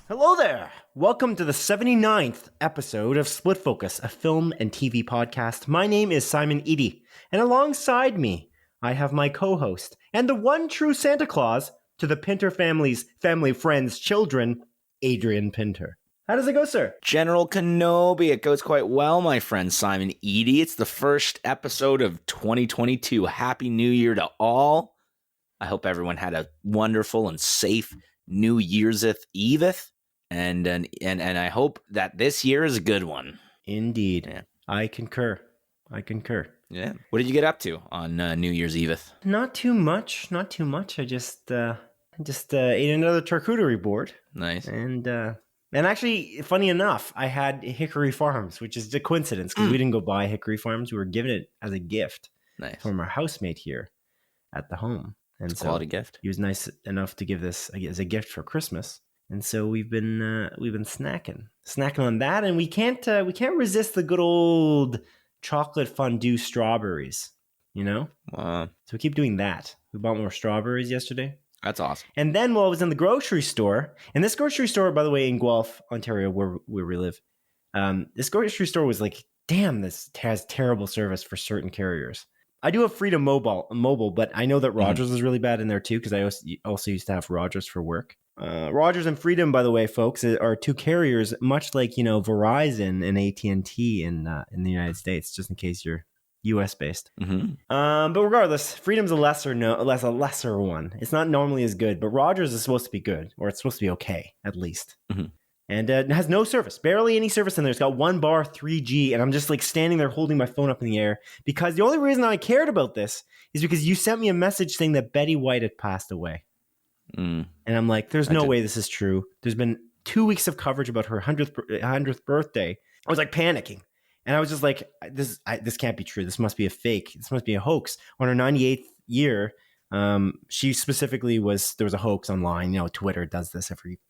Hello there! Welcome to the 79th episode of Split Focus, a film and TV podcast. My name is Simon Eady, and alongside me, I have my co-host and the one true Santa Claus to the Pinter family's family, friends, children, Adrian Pinter. How does it go, sir? General Kenobi, it goes quite well, my friend Simon Eady. It's the first episode of 2022. Happy New Year to all. I hope everyone had a wonderful and safe New Year's Eveth. And I hope that this year is a good one. Indeed. Yeah. I concur. Yeah. What did you get up to on New Year's Eveth? Not too much. I just ate another charcuterie board. Nice. And actually, funny enough, I had Hickory Farms, which is a coincidence because we didn't go buy Hickory Farms. We were given it as a gift from our housemate here at the home. And it's a quality gift. He was nice enough to give this as a gift for Christmas. And so we've been snacking on that, and we can't resist the good old chocolate fondue strawberries, you know? Wow. So we keep doing that. We bought more strawberries yesterday. That's awesome. And then while I was in the grocery store, and this grocery store, by the way, in Guelph, Ontario, where we live, this grocery store was like, damn, this has terrible service for certain carriers. I do have Freedom Mobile, but I know that Rogers is really bad in there too, because I also used to have Rogers for work. Rogers and Freedom, by the way, folks, are two carriers, much like Verizon and AT&T in the United States. Just in case you're U.S. based. But regardless, Freedom's a lesser one. It's not normally as good, but Rogers is supposed to be good, or it's supposed to be okay at least. And it has no service, barely any service in there. It's got 1 bar 3G, and I'm just like standing there holding my phone up in the air because the only reason I cared about this is because you sent me a message saying that Betty White had passed away. And I'm like, there's no way this is true. There's been 2 weeks of coverage about her 100th birthday. I was like panicking. And I was just like, this can't be true. This must be a fake. This must be a hoax. On her 98th year, she specifically there was a hoax online. Twitter does this every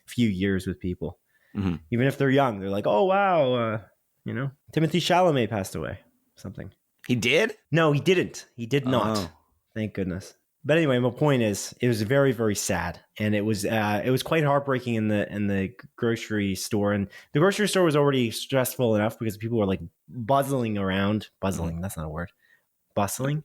few years with people. Even if they're young, they're like, oh, wow. Timothy Chalamet passed away. Something. He did? No, he didn't. He did not. Oh. Thank goodness. But anyway, my point is, it was very, very sad, and it was quite heartbreaking in the grocery store. And the grocery store was already stressful enough because people were like bustling around. Bustling, that's not a word. Bustling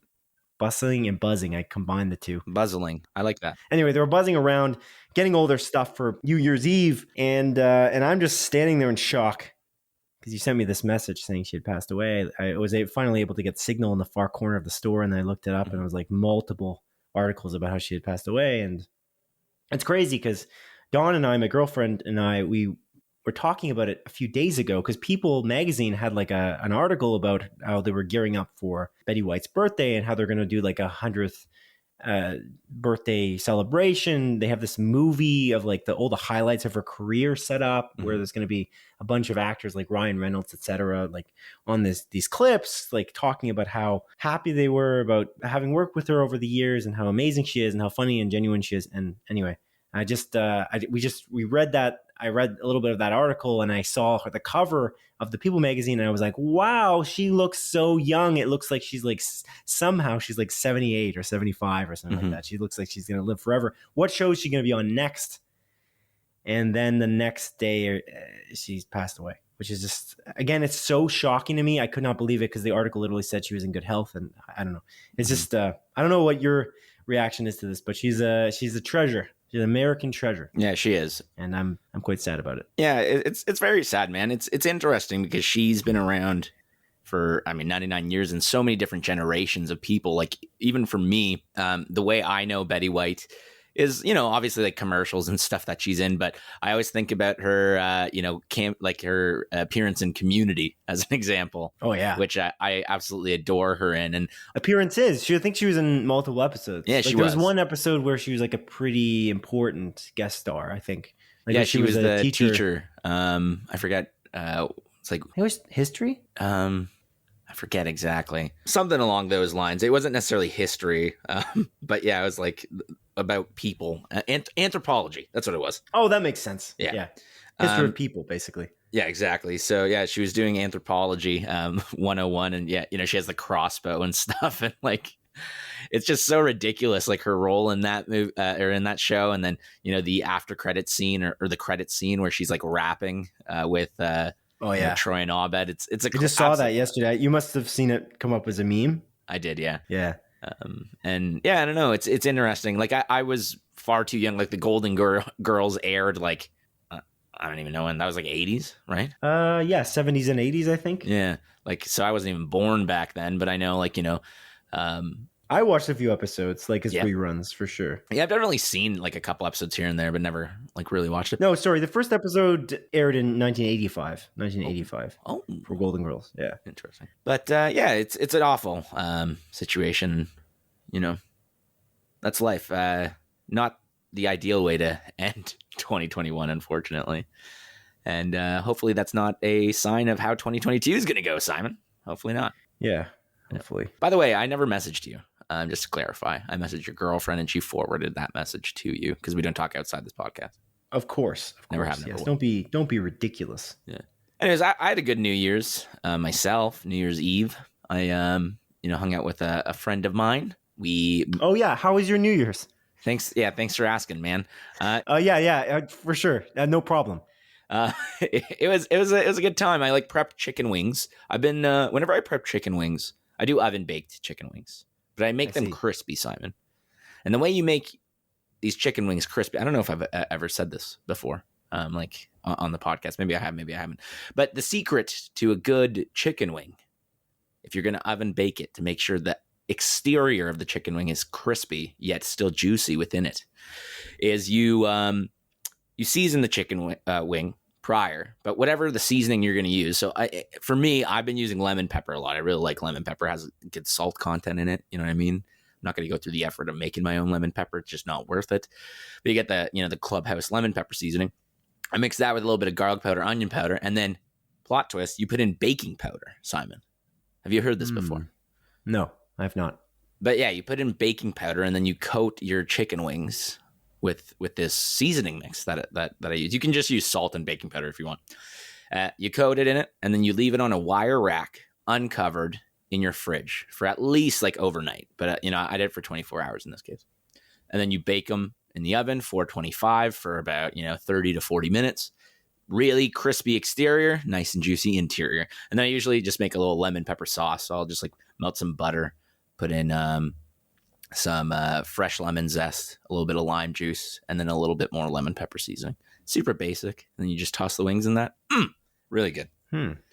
and buzzing. I combined the two. Buzzling, I like that. Anyway, they were buzzing around, getting all their stuff for New Year's Eve, and I'm just standing there in shock because you sent me this message saying she had passed away. I was finally able to get signal in the far corner of the store, and I looked it up, and it was like multiple articles about how she had passed away. And it's crazy because Dawn and I, my girlfriend and I, we were talking about it a few days ago because People magazine had like an article about how they were gearing up for Betty White's birthday and how they're going to do like 100th birthday celebration. They have this movie of like all the highlights of her career set up where there's going to be a bunch of actors like Ryan Reynolds, etc., like on these clips, like talking about how happy they were about having worked with her over the years and how amazing she is and how funny and genuine she is. And anyway, we read that. I read a little bit of that article and I saw the cover of the People magazine and I was like, wow, she looks so young. It looks like she's like somehow she's like 78 or 75 or something like that. She looks like she's going to live forever. What show is she going to be on next? And then the next day she's passed away, which is just, again, it's so shocking to me. I could not believe it because the article literally said she was in good health. And I don't know. It's just, I don't know what your reaction is to this, but she's a treasure. She's an American treasure. Yeah, she is. And I'm quite sad about it. Yeah, it's very sad, man. It's interesting because she's been around for, 99 years and so many different generations of people. Like, even for me, the way I know Betty White is, obviously like commercials and stuff that she's in. But I always think about her, her appearance in Community as an example. Oh, yeah. Which I absolutely adore her in. And appearances. I think she was in multiple episodes. Yeah, she was. There was one episode where she was like a pretty important guest star, I think. Like, yeah, she was the teacher. I forget. It's like, it was history. I I forget exactly. Something along those lines. It wasn't necessarily history, but yeah, it was like about people. Anthropology. That's what it was. Oh, that makes sense. Yeah. Yeah. History of people, basically. Yeah, exactly. So yeah, she was doing anthropology 101, and yeah, she has the crossbow and stuff, and like it's just so ridiculous, like her role in that movie or in that show, and then the after credit scene or the credit scene where she's like rapping with Troy and Abed. It's a I just saw that yesterday. You must have seen it come up as a meme. I did, yeah. Yeah. And yeah, I don't know. It's interesting. Like I was far too young. Like the Golden Girls aired like I don't even know when. That was like 80s, right? Yeah, 70s and 80s, I think. Yeah, like so I wasn't even born back then, but I know like I watched a few episodes, like as reruns for sure. Yeah, I've definitely seen like a couple episodes here and there, but never like really watched it. No, sorry, the first episode aired in 1985. Oh, for Golden Girls. Yeah, interesting. But yeah, it's an awful situation. That's life. Not the ideal way to end 2021, unfortunately. And hopefully that's not a sign of how 2022 is going to go, Simon. Hopefully not. Yeah, hopefully. By the way, I never messaged you. Just to clarify, I messaged your girlfriend and she forwarded that message to you because we don't talk outside this podcast. Of course. Never happened. Yes. Don't be ridiculous. Yeah. Anyways, I had a good New Year's myself. New Year's Eve, I hung out with a friend of mine. Oh yeah, how was your New Year's? Thanks. Yeah, thanks for asking, man. For sure. No problem. It was a good time. I like prepped chicken wings. I've been whenever I prep chicken wings, I do oven baked chicken wings, but I make them crispy, Simon. And the way you make these chicken wings crispy, I don't know if I've ever said this before, like on the podcast. Maybe I have, maybe I haven't. But the secret to a good chicken wing, if you're going to oven bake it to make sure that exterior of the chicken wing is crispy yet still juicy within it, is you season the chicken wing prior, but whatever the seasoning you're going to use. So for me, I've been using lemon pepper a lot. I really like lemon pepper. It has a good salt content in it. You know what I mean? I'm not going to go through the effort of making my own lemon pepper. It's just not worth it. But you get the Clubhouse lemon pepper seasoning. I mix that with a little bit of garlic powder, onion powder, and then plot twist, you put in baking powder, Simon. Have you heard this before? No, I've not. But yeah, you put in baking powder and then you coat your chicken wings with this seasoning mix that I use. You can just use salt and baking powder if you want. You coat it in it and then you leave it on a wire rack uncovered in your fridge for at least like overnight. But I did it for 24 hours in this case. And then you bake them in the oven, 425 for about 30 to 40 minutes. Really crispy exterior, nice and juicy interior. And then I usually just make a little lemon pepper sauce. So I'll just like melt some butter, put in some fresh lemon zest, a little bit of lime juice, and then a little bit more lemon pepper seasoning. Super basic. And then you just toss the wings in that. Really good.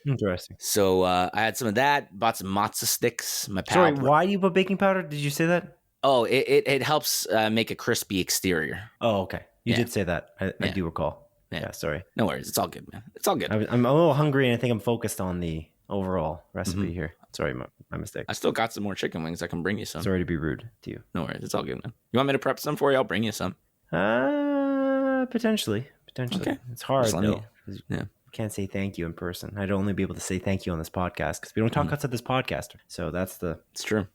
Interesting. So I had some of that, bought some matzo sticks. Sorry, why do you put baking powder? Did you say that? Oh, it helps make a crispy exterior. Oh, okay. You did say that. I do recall. Yeah, sorry. No worries. It's all good, man. It's all good. I'm a little hungry and I think I'm focused on the overall recipe here. Sorry, my mistake. I still got some more chicken wings. I can bring you some. Sorry to be rude to you. No worries. It's all good, man. You want me to prep some for you? I'll bring you some. Potentially. Okay. It's hard though. Yeah. I can't say thank you in person. I'd only be able to say thank you on this podcast because we don't talk outside this podcast. So that's It's true.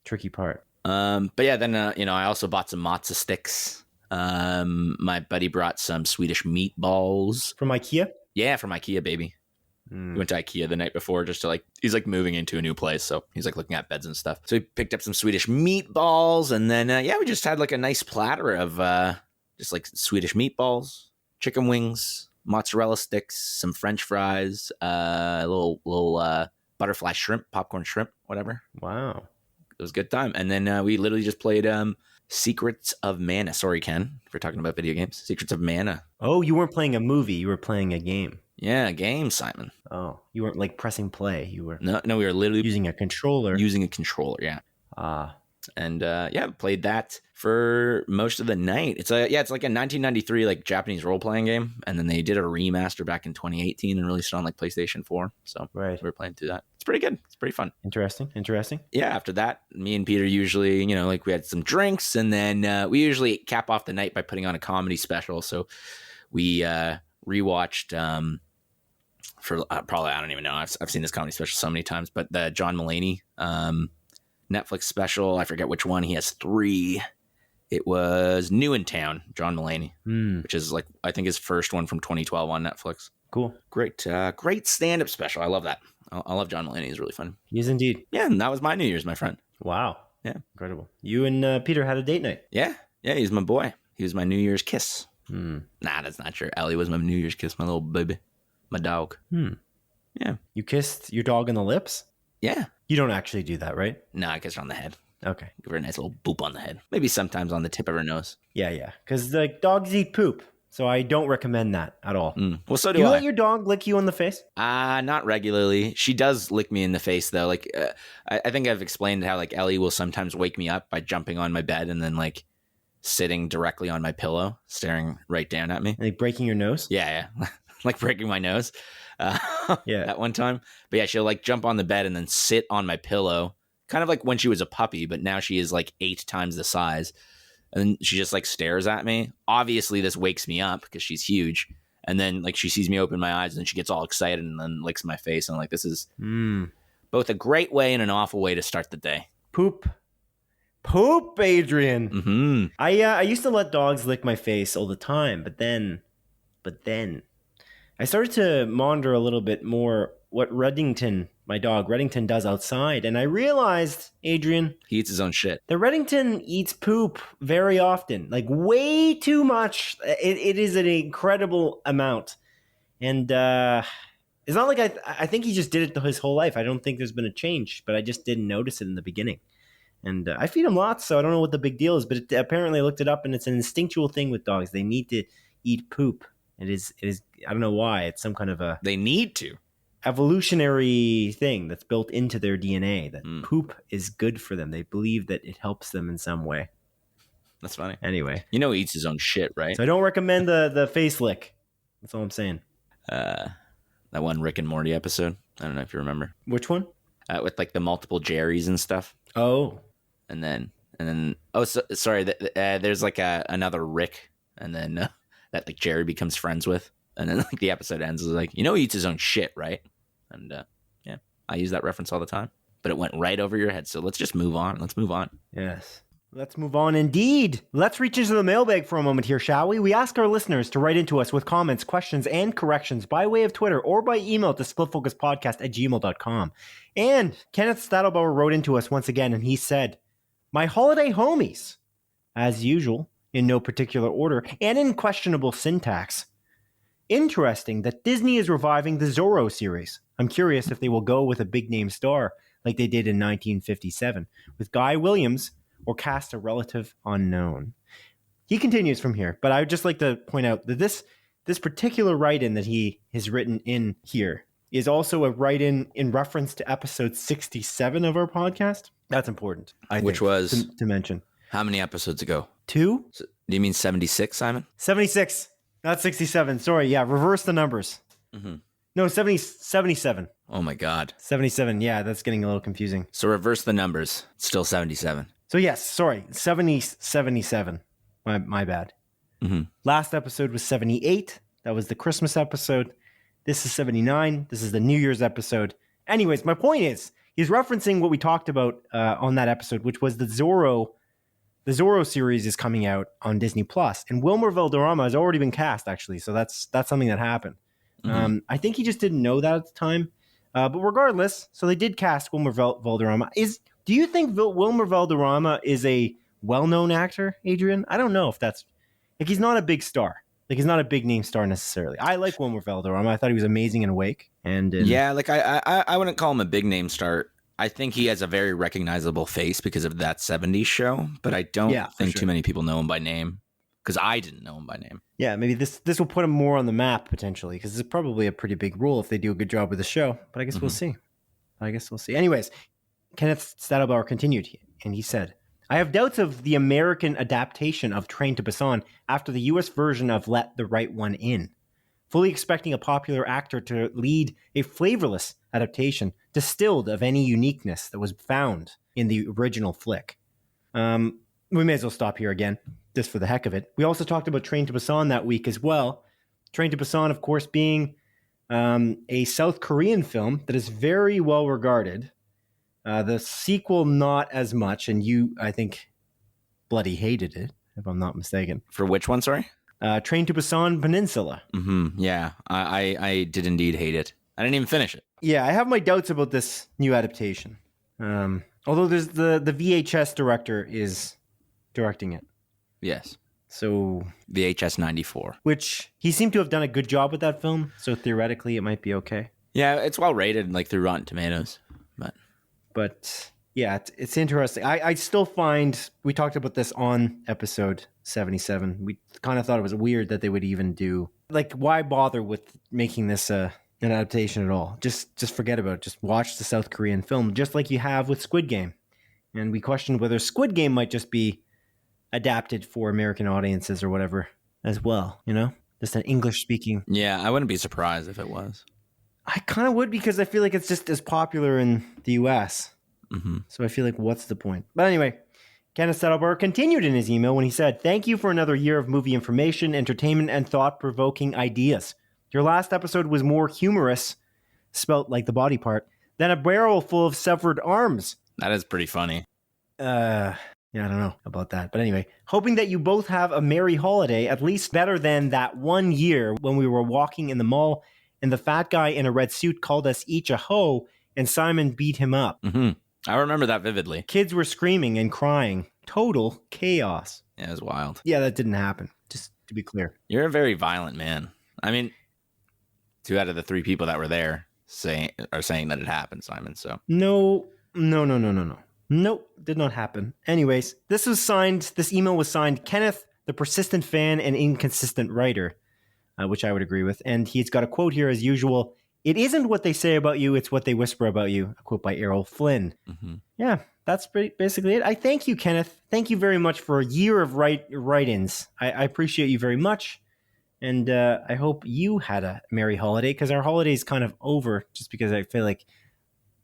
tricky part. But yeah, then I also bought some matzo sticks. My buddy brought some Swedish meatballs from IKEA. Yeah, from IKEA, baby. He went to IKEA the night before just to he's like moving into a new place, so he's like looking at beds and stuff. So he picked up some Swedish meatballs, and then we just had like a nice platter of just like Swedish meatballs, chicken wings, mozzarella sticks, some French fries, a little butterfly shrimp, popcorn shrimp, whatever. Wow, it was a good time. And then we literally just played Secrets of Mana. Sorry, Ken, if we're talking about video games. Secrets of Mana. Oh, you weren't playing a movie. You were playing a game. Yeah, a game, Simon. Oh, you weren't like pressing play. You were no, we were literally using a controller. Yeah. And played that for most of the night. It's like a 1993 like Japanese role playing game, and then they did a remaster back in 2018 and released it on like PlayStation 4. So we were playing through that. It's pretty good. It's pretty fun. Interesting. Yeah. After that, me and Peter usually, we had some drinks, and then we usually cap off the night by putting on a comedy special. So we rewatched for probably, I don't even know. I've seen this comedy special so many times, but the John Mulaney Netflix special, I forget which one. He has 3. It was New in Town, John Mulaney, which is like, I think his first one from 2012 on Netflix. Cool. Great stand-up special. I love that. I love John Mulaney. He's really fun. He is indeed. Yeah, and that was my New Year's, my friend. Wow. Yeah. Incredible. You and Peter had a date night. Yeah, he's my boy. He was my New Year's kiss. Nah, that's not true. Ellie was my New Year's kiss, my little baby. My dog. Yeah. You kissed your dog on the lips? Yeah. You don't actually do that, right? No, I kissed her on the head. Okay. Give her a nice little boop on the head. Maybe sometimes on the tip of her nose. Yeah. Because dogs eat poop. So I don't recommend that at all. Well, so do you I. let your dog lick you on the face? Not regularly. She does lick me in the face, though. Like, I think I've explained how, like, Ellie will sometimes wake me up by jumping on my bed and then, like, sitting directly on my pillow, staring right down at me. Like breaking your nose? Yeah. Like breaking my nose. Yeah. That one time. But yeah, she'll, like, jump on the bed and then sit on my pillow. Kind of like when she was a puppy, but now she is, like, 8 times the size. And then she just like stares at me. Obviously, this wakes me up because she's huge. And then like she sees me open my eyes and she gets all excited and then licks my face. And I'm like, this is both a great way and an awful way to start the day. Poop, Adrian. Mm-hmm. I used to let dogs lick my face all the time, but then I started to monitor a little bit more what my dog Reddington does outside, and I realized, Adrian, he eats his own shit. The Reddington eats poop very often, like way too much. It is an incredible amount, and it's not like I think he just did it his whole life. I don't think there's been a change, but I just didn't notice it in the beginning. And I feed him lots, so I don't know what the big deal is, but apparently I looked it up, and it's an instinctual thing with dogs. They need to eat poop. It is. I don't know why. It's some kind of a... They need to. Evolutionary thing that's built into their DNA, that poop is good for them. They believe that it helps them in some way. That's funny. Anyway. He eats his own shit, right? So I don't recommend the face lick. That's all I'm saying. That one Rick and Morty episode. I don't know if you remember. Which one? With like the multiple Jerrys and stuff. Oh. And then sorry, there's like another Rick, and then that like Jerry becomes friends with, and then like the episode ends is like, he eats his own shit, right? And yeah, I use that reference all the time, but it went right over your head. So let's just move on. Yes. Let's move on indeed. Let's reach into the mailbag for a moment here, shall we? We ask our listeners to write into us with comments, questions, and corrections by way of Twitter or by email to splitfocuspodcast@gmail.com. And Kenneth Stadelbauer wrote into us once again, and he said, "My holiday homies," as usual, in no particular order, and in questionable syntax. Interesting that Disney is reviving the Zorro series. I'm curious if they will go with a big-name star like they did in 1957, with Guy Williams, or cast a relative unknown. He continues from here, but I would just like to point out that this particular write-in that he has written in here is also a write-in in reference to episode 67 of our podcast. That's important, Which was to mention. How many episodes ago? 2? So, do you mean 76, Simon? 76, not 67. Sorry, yeah, reverse the numbers. Mm-hmm. No, 77. Oh my God. 77, yeah, that's getting a little confusing. So reverse the numbers. It's still 77. So yes, sorry, 77. My bad. Mm-hmm. Last episode was 78. That was the Christmas episode. This is 79. This is the New Year's episode. Anyways, my point is, he's referencing what we talked about on that episode, which was the Zorro series is coming out on Disney Plus, and Wilmer Valderrama has already been cast, actually. So that's something that happened. Mm-hmm. I think he just didn't know that at the time. But regardless, so they did cast Wilmer Valderrama. Do you think Wilmer Valderrama is a well-known actor, Adrian? I don't know if that's... Like, he's not a big star. Like, he's not a big-name star necessarily. I like Wilmer Valderrama. I thought he was amazing in Awake. Yeah, like, I wouldn't call him a big-name star. I think he has a very recognizable face because of that 70s show, but I don't think too many people know him by name, because I didn't know him by name. Yeah, maybe this will put him more on the map, potentially, because it's probably a pretty big role if they do a good job with the show. But I guess we'll see. Anyways, Kenneth Stadelbauer continued, and he said, "I have doubts of the American adaptation of Train to Busan after the U.S. version of Let the Right One In. Fully expecting a popular actor to lead a flavorless adaptation, distilled of any uniqueness that was found in the original flick." We may as well stop here again, just for the heck of it. We also talked about Train to Busan that week as well. Train to Busan, of course, being a South Korean film that is very well regarded. The sequel, not as much, and you, I think, bloody hated it, if I'm not mistaken. For which one, sorry? Train to Busan Peninsula. Yeah, I did indeed hate it. I didn't even finish it. Yeah, I have my doubts about this new adaptation. Although there's the VHS director is directing it. Yes. So VHS 94. which he seemed to have done a good job with that film. So theoretically, it might be okay. Yeah, it's well rated, like through Rotten Tomatoes. But yeah, it's interesting. I still find, we talked about this on episode 77. We kind of thought it was weird that they would even do, like, why bother with making this an adaptation at all? Just forget about it. Just watch the South Korean film, just like you have with Squid Game. And we questioned whether Squid Game might just be adapted for American audiences or whatever as well, you know? Just an English speaking. Yeah, I wouldn't be surprised if it was. I kind of would, because I feel like it's just as popular in the US. Mm-hmm. So I feel like, what's the point? But anyway, Kenneth Saddlebar continued in his email when he said, "Thank you for another year of movie information, entertainment, and thought-provoking ideas. Your last episode was more humorous, spelt like the body part, than a barrel full of severed arms." That is pretty funny. Yeah, I don't know about that. But anyway, hoping that you both have a merry holiday, at least better than that one year when we were walking in the mall and the fat guy in a red suit called us each a hoe and Simon beat him up. Mm-hmm. I remember that vividly. Kids were screaming and crying. Total chaos. Yeah, it was wild. Yeah, that didn't happen, just to be clear. You're a very violent man. I mean, 2 out of the 3 people that were there are saying that it happened, Simon. So No. Nope, did not happen. Anyways, this email was signed Kenneth, the persistent fan and inconsistent writer, which I would agree with. And he's got a quote here as usual. "It isn't what they say about you, it's what they whisper about you." A quote by Errol Flynn. Mm-hmm. Yeah, that's basically it. I thank you, Kenneth. Thank you very much for a year of write-ins. I appreciate you very much. And I hope you had a merry holiday, because our holiday is kind of over, just because I feel like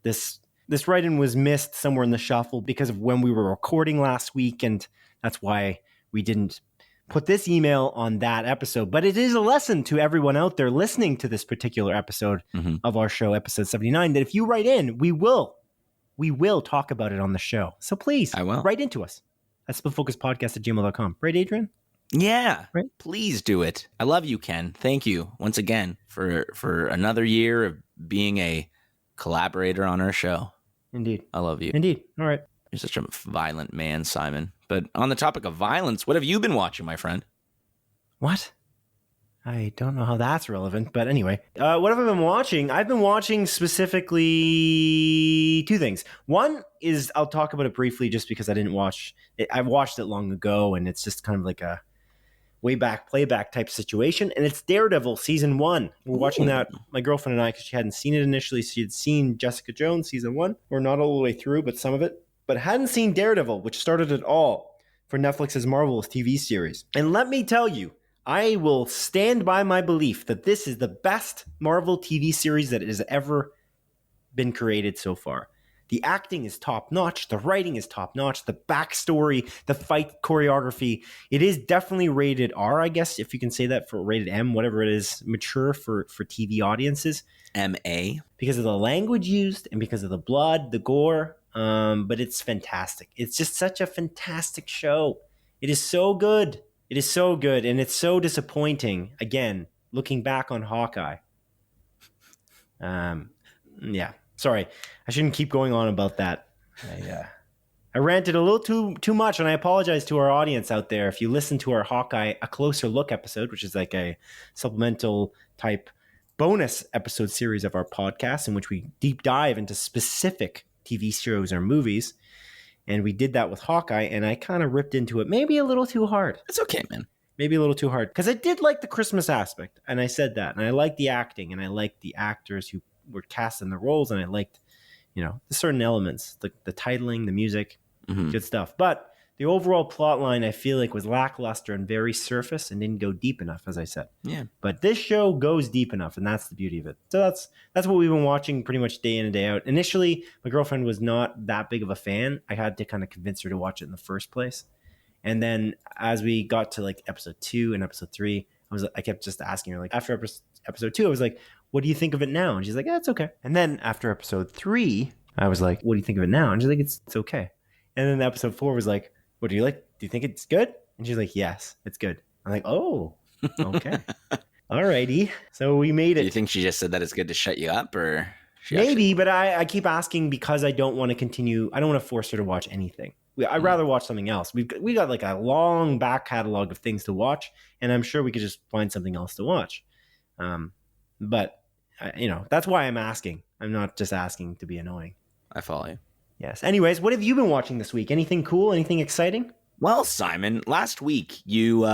this write-in was missed somewhere in the shuffle because of when we were recording last week, and that's why we didn't put this email on that episode. But it is a lesson to everyone out there listening to this particular episode of our show, episode 79, that if you write in, we will talk about it on the show. So please, I will. Write into us at splitfocuspodcast@gmail.com. Right, Adrian? Yeah, right? Please do it. I love you, Ken. Thank you once again for another year of being a collaborator on our show. Indeed. I love you. Indeed. All right. You're such a violent man, Simon. But on the topic of violence, what have you been watching, my friend? What? I don't know how that's relevant, but anyway. What have I been watching? I've been watching specifically 2 things. One is, I'll talk about it briefly just because I didn't watch it. I watched it long ago, and it's just kind of like a way back playback type situation, and it's Daredevil season 1. We're watching that, my girlfriend and I, because she hadn't seen it initially. She had seen Jessica Jones season 1, or not all the way through, but some of it, but hadn't seen Daredevil, which started it all for Netflix's Marvelous TV series. And let me tell you, I will stand by my belief that this is the best Marvel TV series that has ever been created so far. The acting is top-notch. The writing is top-notch. The backstory, the fight choreography. It is definitely rated R, I guess, if you can say that, for rated M, whatever it is, mature for TV audiences. MA. Because of the language used and because of the blood, the gore. But it's fantastic. It's just such a fantastic show. It is so good. It is so good. And it's so disappointing, again, looking back on Hawkeye. Yeah. Sorry, I shouldn't keep going on about that. I ranted a little too much, and I apologize to our audience out there. If you listen to our Hawkeye A Closer Look episode, which is like a supplemental type bonus episode series of our podcast in which we deep dive into specific TV shows or movies, and we did that with Hawkeye, and I kind of ripped into it maybe a little too hard. It's okay, man. Maybe a little too hard, because I did like the Christmas aspect, and I said that, and I liked the acting, and I liked the actors who were cast in the roles, and I liked, the certain elements, the titling, the music, good stuff. But the overall plot line, I feel like, was lackluster and very surface and didn't go deep enough, as I said. Yeah. But this show goes deep enough, and that's the beauty of it. So that's what we've been watching pretty much day in and day out. Initially, my girlfriend was not that big of a fan. I had to kind of convince her to watch it in the first place. And then as we got to like episode 2 and episode 3, I kept just asking her, like, after episode 2, I was like, what do you think of it now? And she's like, yeah, it's okay. And then after episode 3, I was like, what do you think of it now? And she's like, it's okay. And then episode 4 was like, what do you like? Do you think it's good? And she's like, yes, it's good. I'm like, oh, okay. Alrighty. So we made it. Do you think she just said that it's good to shut you up, or maybe? But I keep asking because I don't want to continue. I don't want to force her to watch anything. I'd rather watch something else. We got like a long back catalog of things to watch, and I'm sure we could just find something else to watch. But that's why I'm asking. I'm not just asking to be annoying. I follow you. Yes. Anyways, what have you been watching this week? Anything cool? Anything exciting? Well, Simon, last week you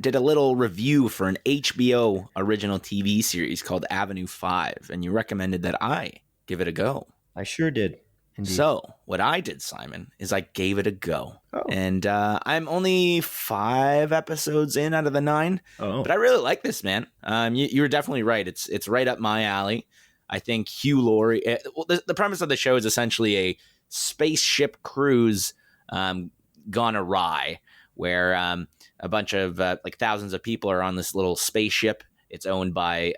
did a little review for an HBO original TV series called Avenue 5, and you recommended that I give it a go. I sure did. Indeed. So what I did, Simon, is I gave it a go. Oh. And I'm only 5 episodes in out of the 9. Oh. But I really like this, man. You were definitely right. It's right up my alley. I think Hugh Laurie... the premise of the show is essentially a spaceship cruise gone awry, where a bunch of thousands of people are on this little spaceship. It's owned by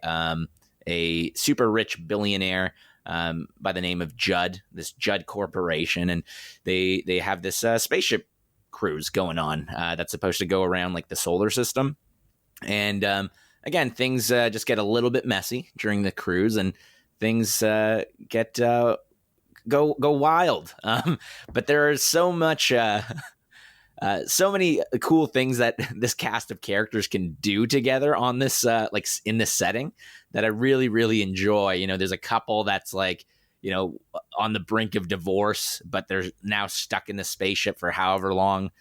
a super rich billionaire by the name of Judd, this Judd Corporation, and they have this spaceship cruise going on that's supposed to go around like the solar system. And again, things just get a little bit messy during the cruise, and things get go wild. But there is so much. So many cool things that this cast of characters can do together on this, in this setting, that I really, really enjoy. There's a couple that's on the brink of divorce, but they're now stuck in the spaceship for however long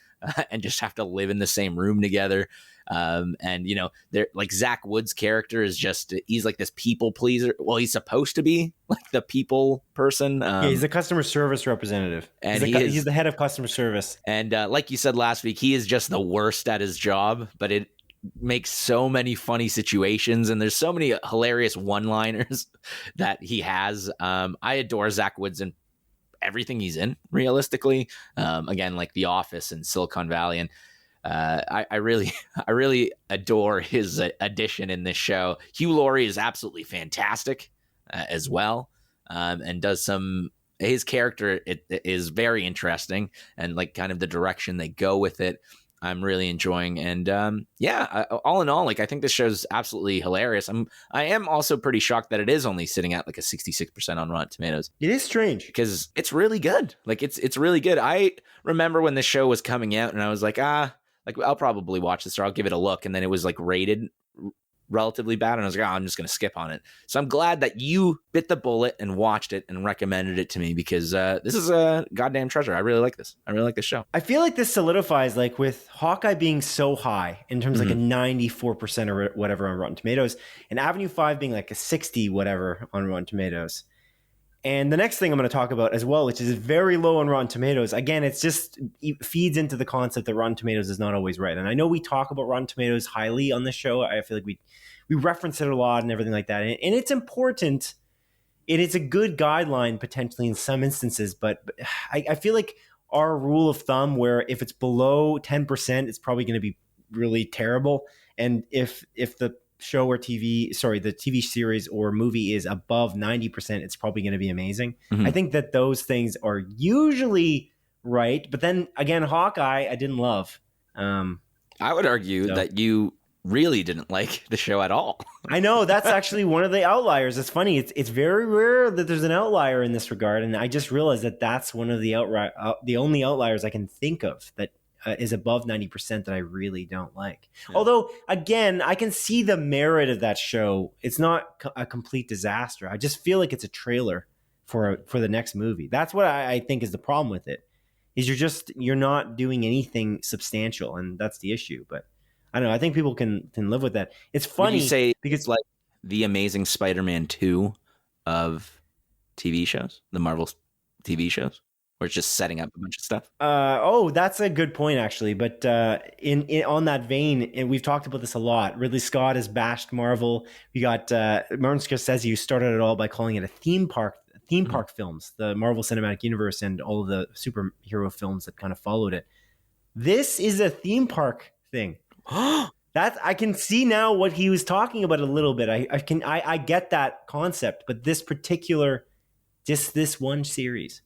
and just have to live in the same room together. They're like Zach Wood's character is he's like this people pleaser. Well, he's supposed to be like the people person. He's a customer service representative, and he's the head of customer service. And like you said last week, he is just the worst at his job, but it makes so many funny situations, and there's so many hilarious one-liners that he has. I adore Zach Woods in everything he's in, realistically. Again, like The Office and Silicon Valley, and I really adore his addition in this show. Hugh Laurie is absolutely fantastic as well, and does his character it is very interesting, and like kind of the direction they go with it, I'm really enjoying. And all in all, I think this show's absolutely hilarious. I am also pretty shocked that it is only sitting at like a 66% on Rotten Tomatoes. It is strange because it's really good. It's really good. I remember when this show was coming out, and I was like, I'll probably watch this, or I'll give it a look. And then it was rated relatively bad, and I was like, I'm just going to skip on it. So I'm glad that you bit the bullet and watched it and recommended it to me, because this is a goddamn treasure. I really like this. I really like this show. I feel like this solidifies, with Hawkeye being so high in terms of a 94% or whatever on Rotten Tomatoes, and Avenue 5 being a 60 whatever on Rotten Tomatoes. And the next thing I'm going to talk about as well, which is very low on Rotten Tomatoes. Again, it feeds into the concept that Rotten Tomatoes is not always right. And I know we talk about Rotten Tomatoes highly on this show. I feel like we reference it a lot and everything like that. And it's important. It is a good guideline potentially in some instances. But I feel like our rule of thumb, where if it's below 10%, it's probably going to be really terrible. And if the show or the TV series or movie is above 90%, it's probably going to be amazing. I think that those things are usually right. But then again, Hawkeye, I didn't love. I would argue that you really didn't like the show at all. I know, that's actually one of the outliers. It's funny. It's very rare that there's an outlier in this regard. And I just realized that that's one of the only outliers I can think of that is above 90% that I really don't like. Yeah. Although, again, I can see the merit of that show. It's not a complete disaster. I just feel like it's a trailer for the next movie. That's what I think is the problem with it, is you're not doing anything substantial, and that's the issue. But I don't know. I think people can live with that. It's funny. Would you say because it's like the Amazing Spider-Man 2 of TV shows, the Marvel TV shows? Or it's just setting up a bunch of stuff? That's a good point, actually. But in on that vein, and we've talked about this a lot, Ridley Scott has bashed Marvel. We got Martin Scorsese, who started it all by calling it a theme park films, the Marvel Cinematic Universe and all of the superhero films that kind of followed it. This is a theme park thing. That I can see now what he was talking about a little bit. I get that concept, but this one series,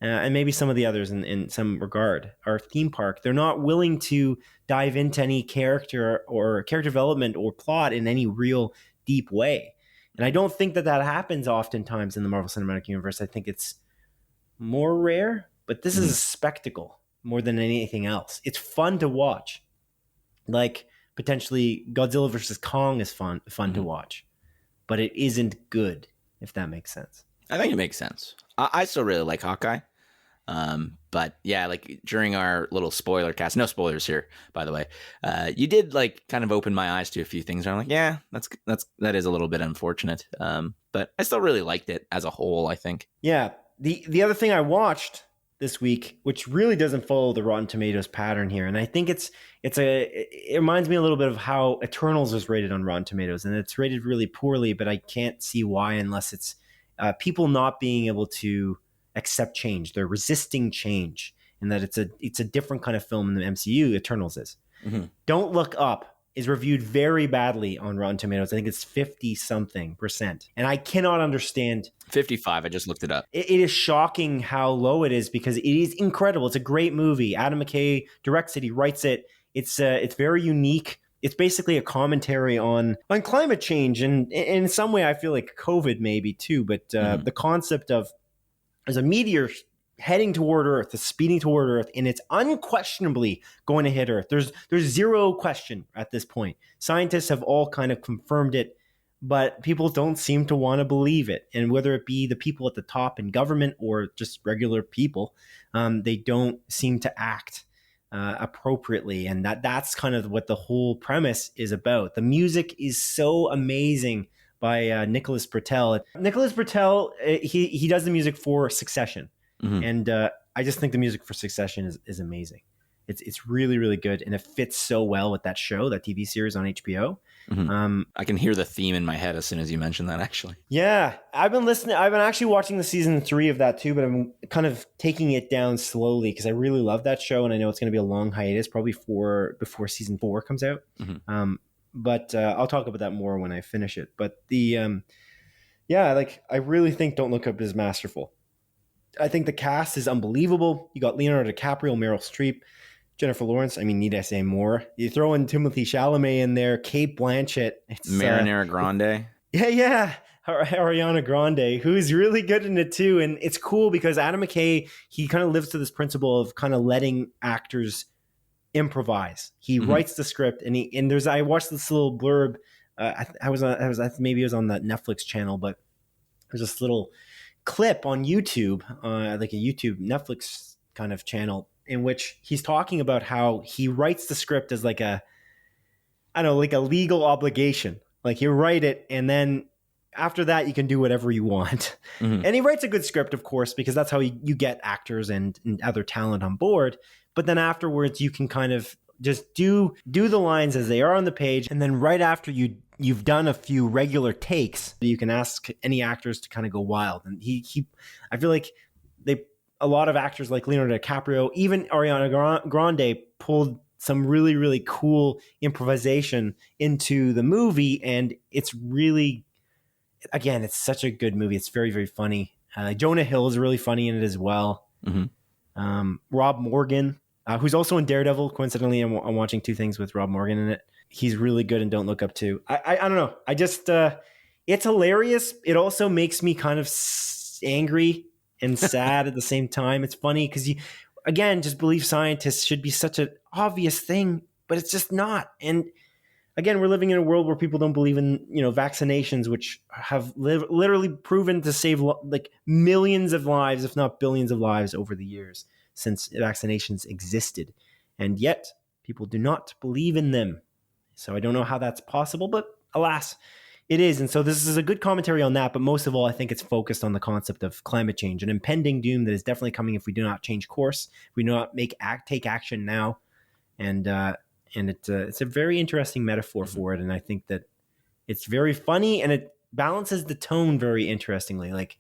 and maybe some of the others in some regard, our theme park, they're not willing to dive into any character or character development or plot in any real deep way. And I don't think that happens oftentimes in the Marvel Cinematic Universe. I think it's more rare, but this is a spectacle more than anything else. It's fun to watch. Like potentially Godzilla versus Kong is fun to watch, but it isn't good, if that makes sense. I think it makes sense. I still really like Hawkeye. But yeah, like during our little spoiler cast, no spoilers here, by the way, you did like kind of open my eyes to a few things. I'm like, yeah, that is a little bit unfortunate. But I still really liked it as a whole, I think. Yeah. The other thing I watched this week, which really doesn't follow the Rotten Tomatoes pattern here, and I think it reminds me a little bit of how Eternals was rated on Rotten Tomatoes, and it's rated really poorly, but I can't see why unless it's people not being able to accept change. They're resisting change, and that it's a different kind of film in the MCU. Eternals is. Mm-hmm. Don't Look Up is reviewed very badly on Rotten Tomatoes. I think it's 50-something%. And I cannot understand. 55. I just looked it up. It is shocking how low it is because it is incredible. It's a great movie. Adam McKay directs it. He writes it. It's very unique. It's basically a commentary on climate change. And in some way, I feel like COVID maybe too. But the concept of there's a meteor heading toward Earth, is speeding toward Earth, and it's unquestionably going to hit Earth. There's zero question at this point. Scientists have all kind of confirmed it, but people don't seem to want to believe it. And whether it be the people at the top in government or just regular people, they don't seem to act appropriately. And that's kind of what the whole premise is about. The music is so amazing by Nicholas Britell. Nicholas Britell, he does the music for Succession. Mm-hmm. And I just think the music for Succession is amazing. It's really, really good. And it fits so well with that show, that TV series on HBO. Mm-hmm. I can hear the theme in my head as soon as you mentioned that, actually. Yeah. I've been actually watching the season 3 of that too, but I'm kind of taking it down slowly because I really love that show. And I know it's going to be a long hiatus, probably before season 4 comes out. Mm-hmm. But I'll talk about that more when I finish it. But I really think Don't Look Up is masterful. I think the cast is unbelievable. You got Leonardo DiCaprio, Meryl Streep, Jennifer Lawrence. I mean, need I say more? You throw in Timothée Chalamet in there, Cate Blanchett. Marinara Grande. Yeah. Ariana Grande, who's really good in it too. And it's cool because Adam McKay, he kind of lives to this principle of kind of letting actors improvise. He writes the script, and I watched this little blurb. Maybe it was on the Netflix channel, but there's this little clip on YouTube, like a YouTube Netflix kind of channel, in which he's talking about how he writes the script as like a legal obligation. Like you write it, and then after that you can do whatever you want. Mm-hmm. And he writes a good script, of course, because that's how you get actors and other talent on board. But then afterwards you can kind of just do the lines as they are on the page, and then right after you've done a few regular takes, you can ask any actors to kind of go wild. And I feel like a lot of actors like Leonardo DiCaprio, even Ariana Grande, pulled some really, really cool improvisation into the movie. And it's really, again, it's such a good movie. It's very, very funny. Jonah Hill is really funny in it as well. Mm-hmm. Rob Morgan, who's also in Daredevil. Coincidentally, I'm watching 2 things with Rob Morgan in it. He's really good in Don't Look Up too. I don't know. I just, it's hilarious. It also makes me kind of angry and sad at the same time. It's funny because just believe scientists should be such an obvious thing, but it's just not. And again, we're living in a world where people don't believe in, vaccinations, which have literally proven to save like millions of lives, if not billions of lives over the years since vaccinations existed. And yet people do not believe in them. So I don't know how that's possible, but alas, it is. And so this is a good commentary on that. But most of all, I think it's focused on the concept of climate change, an impending doom that is definitely coming if we do not change course, if we do not take action now. And it's a very interesting metaphor for it. And I think that it's very funny, and it balances the tone very interestingly. Like,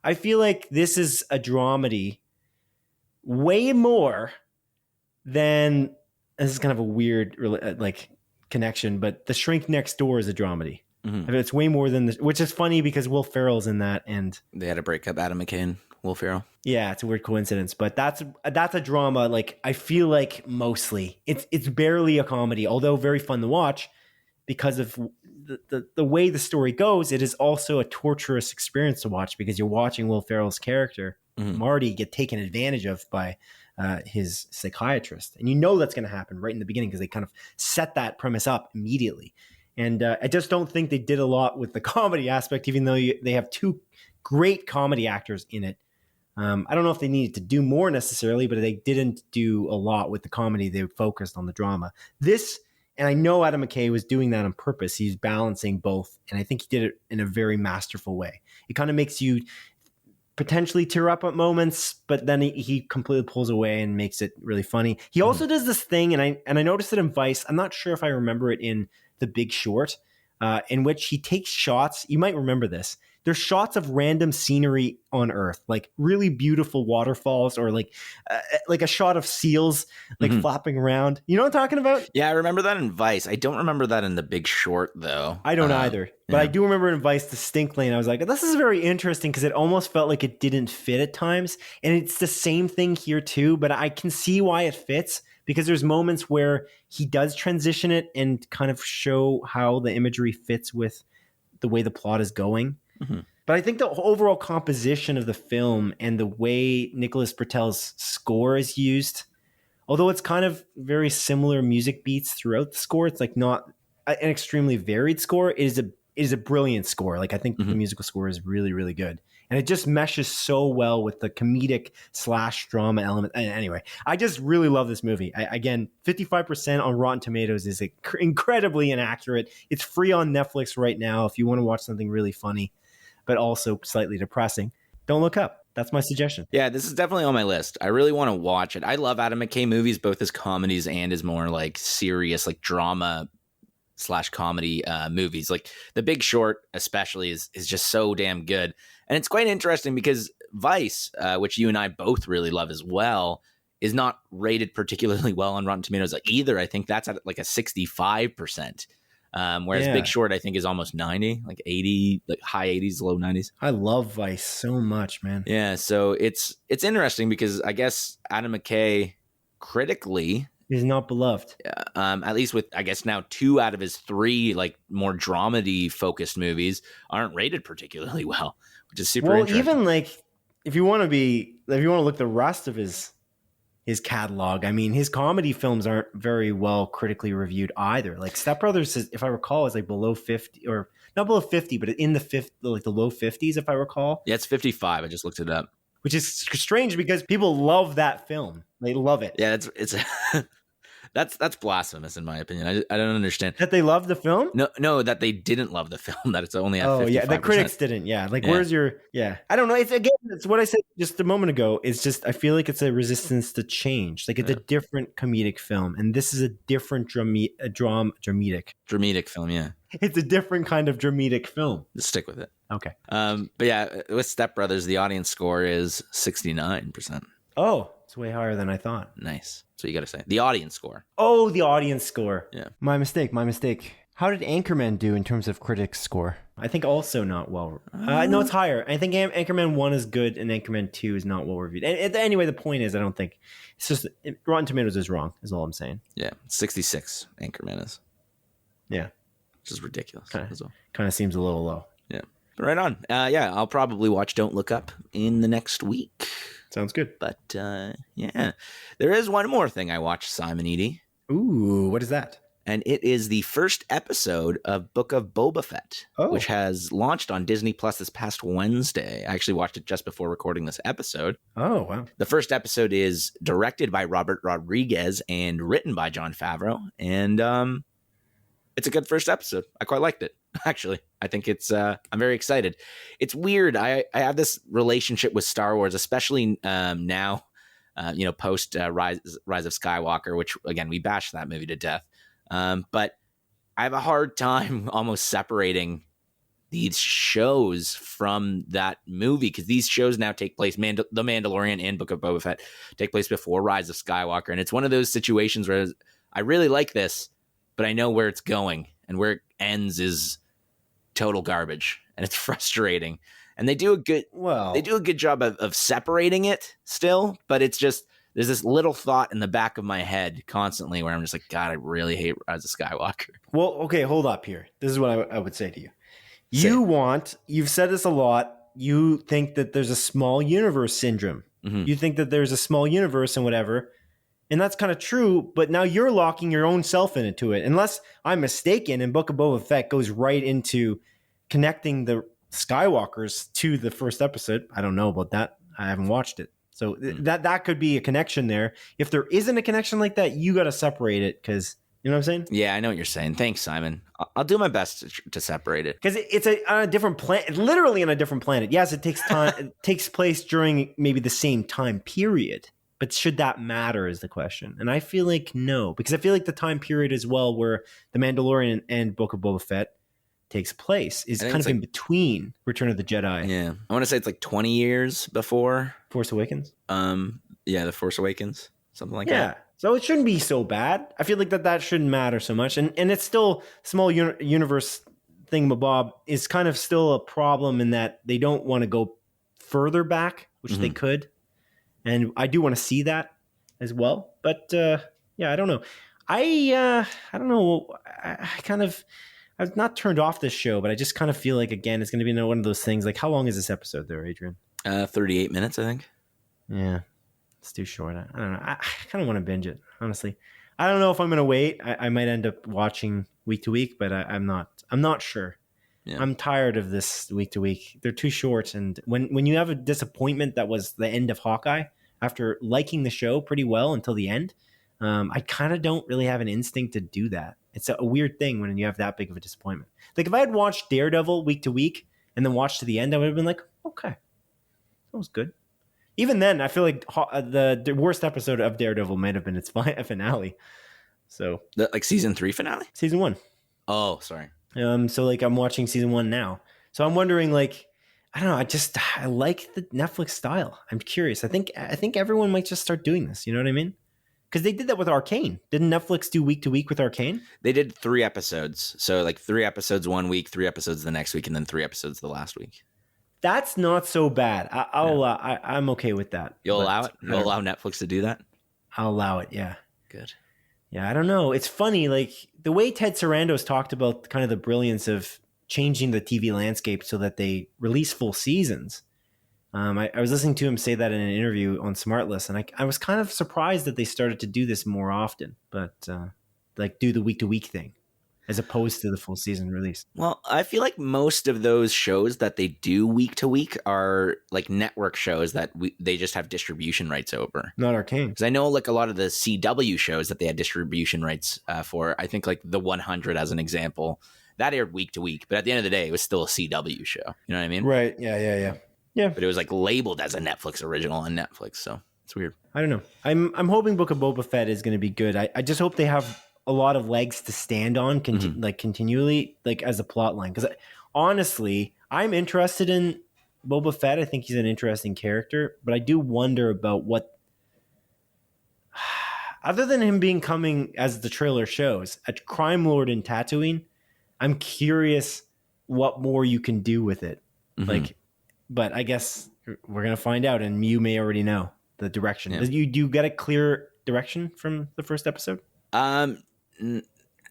I feel like this is a dramedy way more than, this is kind of a weird, connection, but The Shrink Next Door is a dramedy. Mhm. I mean, it's way more than this, which is funny because Will Ferrell's in that, and They had to break up Adam McKay and Will Ferrell. yeah, it's a weird coincidence, but that's a drama. Like, I feel like mostly it's barely a comedy, although very fun to watch because of the way the story goes. It is also a torturous experience to watch because you're watching Will Ferrell's character Marty get taken advantage of by his psychiatrist, and you know that's going to happen right in the beginning because they kind of set that premise up immediately. And I just don't think they did a lot with the comedy aspect, even though they have two great comedy actors in it. I don't know if they needed to do more necessarily, but they didn't do a lot with the comedy. They focused on the drama. This, and I know Adam McKay was doing that on purpose. He's balancing both, and I think he did it in a very masterful way. It kind of makes you potentially tear up at moments, but then he completely pulls away and makes it really funny. He also does this thing, and I noticed it in Vice. I'm not sure if I remember it in The Big Short, in which he takes shots. You might remember this. There's shots of random scenery on Earth, like really beautiful waterfalls, or like a shot of seals like flapping around. You know what I'm talking about? Yeah, I remember that in Vice. I don't remember that in The Big Short, though. I don't either. But I do remember in Vice distinctly, and I was like, this is very interesting because it almost felt like it didn't fit at times. And it's the same thing here too, but I can see why it fits because there's moments where he does transition it and kind of show how the imagery fits with the way the plot is going. But I think the overall composition of the film and the way Nicholas Britell's score is used, although it's kind of very similar music beats throughout the score, it's like not an extremely varied score. It is a brilliant score. Like, I think the musical score is really, really good. And it just meshes so well with the comedic / drama element. Anyway, I just really love this movie. Again, 55% on Rotten Tomatoes is incredibly inaccurate. It's free on Netflix right now if you want to watch something really funny, but also slightly depressing. Don't Look Up. That's my suggestion. Yeah, this is definitely on my list. I really want to watch it. I love Adam McKay movies, both as comedies and as more like serious, like drama / comedy movies. Like The Big Short especially is just so damn good. And it's quite interesting because Vice, which you and I both really love as well, is not rated particularly well on Rotten Tomatoes either. I think that's at like a 65%. Whereas Big Short, I think, is almost 90, like 80, like high 80s, low 90s. I love Vice so much, man. Yeah, so it's interesting because I guess Adam McKay critically is not beloved. At least with, I guess, now 2 out of his 3 like more dramedy focused movies aren't rated particularly well, which is super interesting. Even like if you want to look the rest of his catalog, I mean, his comedy films aren't very well critically reviewed either. Like Step Brothers, if I recall, is like below 50, or not below 50, but in the low 50s, if I recall. Yeah, it's 55. I just looked it up. Which is strange because people love that film. They love it. Yeah, it's that's blasphemous in my opinion. I don't understand that they love the film. No, that they didn't love the film. That it's only at 55%. Yeah, the critics didn't. Yeah, like where's your I don't know. It's what I said just a moment ago. It's just I feel like it's a resistance to change. Like it's a different comedic film, and this is a different dramatic film. Yeah, it's a different kind of dramatic film. Just stick with it. Okay. But yeah, with Step Brothers, the audience score is 69%. Oh, it's way higher than I thought. Nice. So you got to say the audience score. Oh, the audience score. Yeah. My mistake. How did Anchorman do in terms of critics score? I think also not well. No, it's higher. I think Anchorman 1 is good and Anchorman 2 is not well reviewed. And anyway, the point is, I don't think it's just Rotten Tomatoes is wrong. Is all I'm saying. Yeah, 66. Anchorman is. Yeah, which is ridiculous. Kind of seems a little low. Yeah, but right on. Yeah, I'll probably watch Don't Look Up in the next week. Sounds good. But yeah, there is one more thing I watched, Simon Edie. Ooh, what is that? And it is the first episode of Book of Boba Fett, which has launched on Disney Plus this past Wednesday. I actually watched it just before recording this episode. Oh, wow. The first episode is directed by Robert Rodriguez and written by Jon Favreau. And it's a good first episode. I quite liked it, actually. I think it's I'm very excited. It's weird. I have this relationship with Star Wars, especially now, post Rise of Skywalker, which, again, we bashed that movie to death. But I have a hard time almost separating these shows from that movie, because these shows now take place, The Mandalorian and Book of Boba Fett take place before Rise of Skywalker. And it's one of those situations where I really like this, but I know where it's going, and where it ends is total garbage, and it's frustrating. And they do a good job of separating it still, but it's just there's this little thought in the back of my head constantly where I'm just like, God, I really hate Rise of Skywalker. Well, okay, hold up here. This is what I would say to you. You've said this a lot. You think that there's a small universe syndrome. Mm-hmm. You think that there's a small universe and whatever. And that's kind of true, but now you're locking your own self into it. Unless I'm mistaken, and Book of Boba Fett goes right into connecting the Skywalkers to the first episode. I don't know about that. I haven't watched it. So that could be a connection there. If there isn't a connection like that, you got to separate it because, you know what I'm saying? Yeah, I know what you're saying. Thanks, Simon. I'll do my best to separate it. Because it's on a different planet, literally on a different planet. Yes, it takes time. It takes place during maybe the same time period. But should that matter is the question. And I feel like no, because I feel like the time period as well where The Mandalorian and Book of Boba Fett takes place is kind of in between Return of the Jedi. Yeah. I want to say it's like 20 years before Force Awakens. Yeah, The Force Awakens. Something like that. Yeah. So it shouldn't be so bad. I feel like that shouldn't matter so much. And it's still small universe thingamabob is kind of still a problem in that they don't want to go further back, which they could. And I do want to see that as well. But yeah, I don't know. I don't know. I've not turned off this show, but I just kind of feel like, again, it's going to be one of those things. Like, how long is this episode there, Adrian? 38 minutes, I think. Yeah, it's too short. I don't know. I kind of want to binge it, honestly. I don't know if I'm going to wait. I might end up watching week to week, but I'm not sure. Yeah. I'm tired of this week to week. They're too short. And when you have a disappointment that was the end of Hawkeye, after liking the show pretty well until the end, I kind of don't really have an instinct to do that. It's a weird thing when you have that big of a disappointment. Like if I had watched Daredevil week to week and then watched to the end, I would have been like, okay, that was good. Even then, I feel like the worst episode of Daredevil might have been its finale. So, like season 3 finale? Season 1. Oh, sorry. So like I'm watching season 1 now. So I'm wondering, like, I don't know. I like the Netflix style. I'm curious. I think everyone might just start doing this. You know what I mean? Because they did that with Arcane. Didn't Netflix do week to week with Arcane? They did 3 episodes. So like 3 episodes one week, 3 episodes the next week, and then 3 episodes the last week. That's not so bad. I'm okay with that. You'll allow it? You'll allow Netflix to do that? I'll allow it, yeah. Good. Yeah, I don't know. It's funny, like the way Ted Sarandos talked about kind of the brilliance of changing the TV landscape so that they release full seasons. I was listening to him say that in an interview on Smartless, and I was kind of surprised that they started to do this more often, but like do the week-to-week thing as opposed to the full season release. Well, I feel like most of those shows that they do week to week are like network shows that they just have distribution rights over. Not Arcane. Because I know like a lot of the CW shows that they had distribution rights for, I think like The 100 as an example, that aired week to week, but at the end of the day, it was still a CW show. You know what I mean? Right. Yeah. But it was like labeled as a Netflix original on Netflix, so it's weird. I don't know. I'm hoping Book of Boba Fett is going to be good. I just hope they have a lot of legs to stand on like continually, like as a plot line. Because honestly, I'm interested in Boba Fett. I think he's an interesting character, but I do wonder about what, other than him being coming as the trailer shows, a crime lord in Tatooine, I'm curious what more you can do with it. But I guess we're going to find out, and you may already know the direction. Yeah. Do you get a clear direction from the first episode?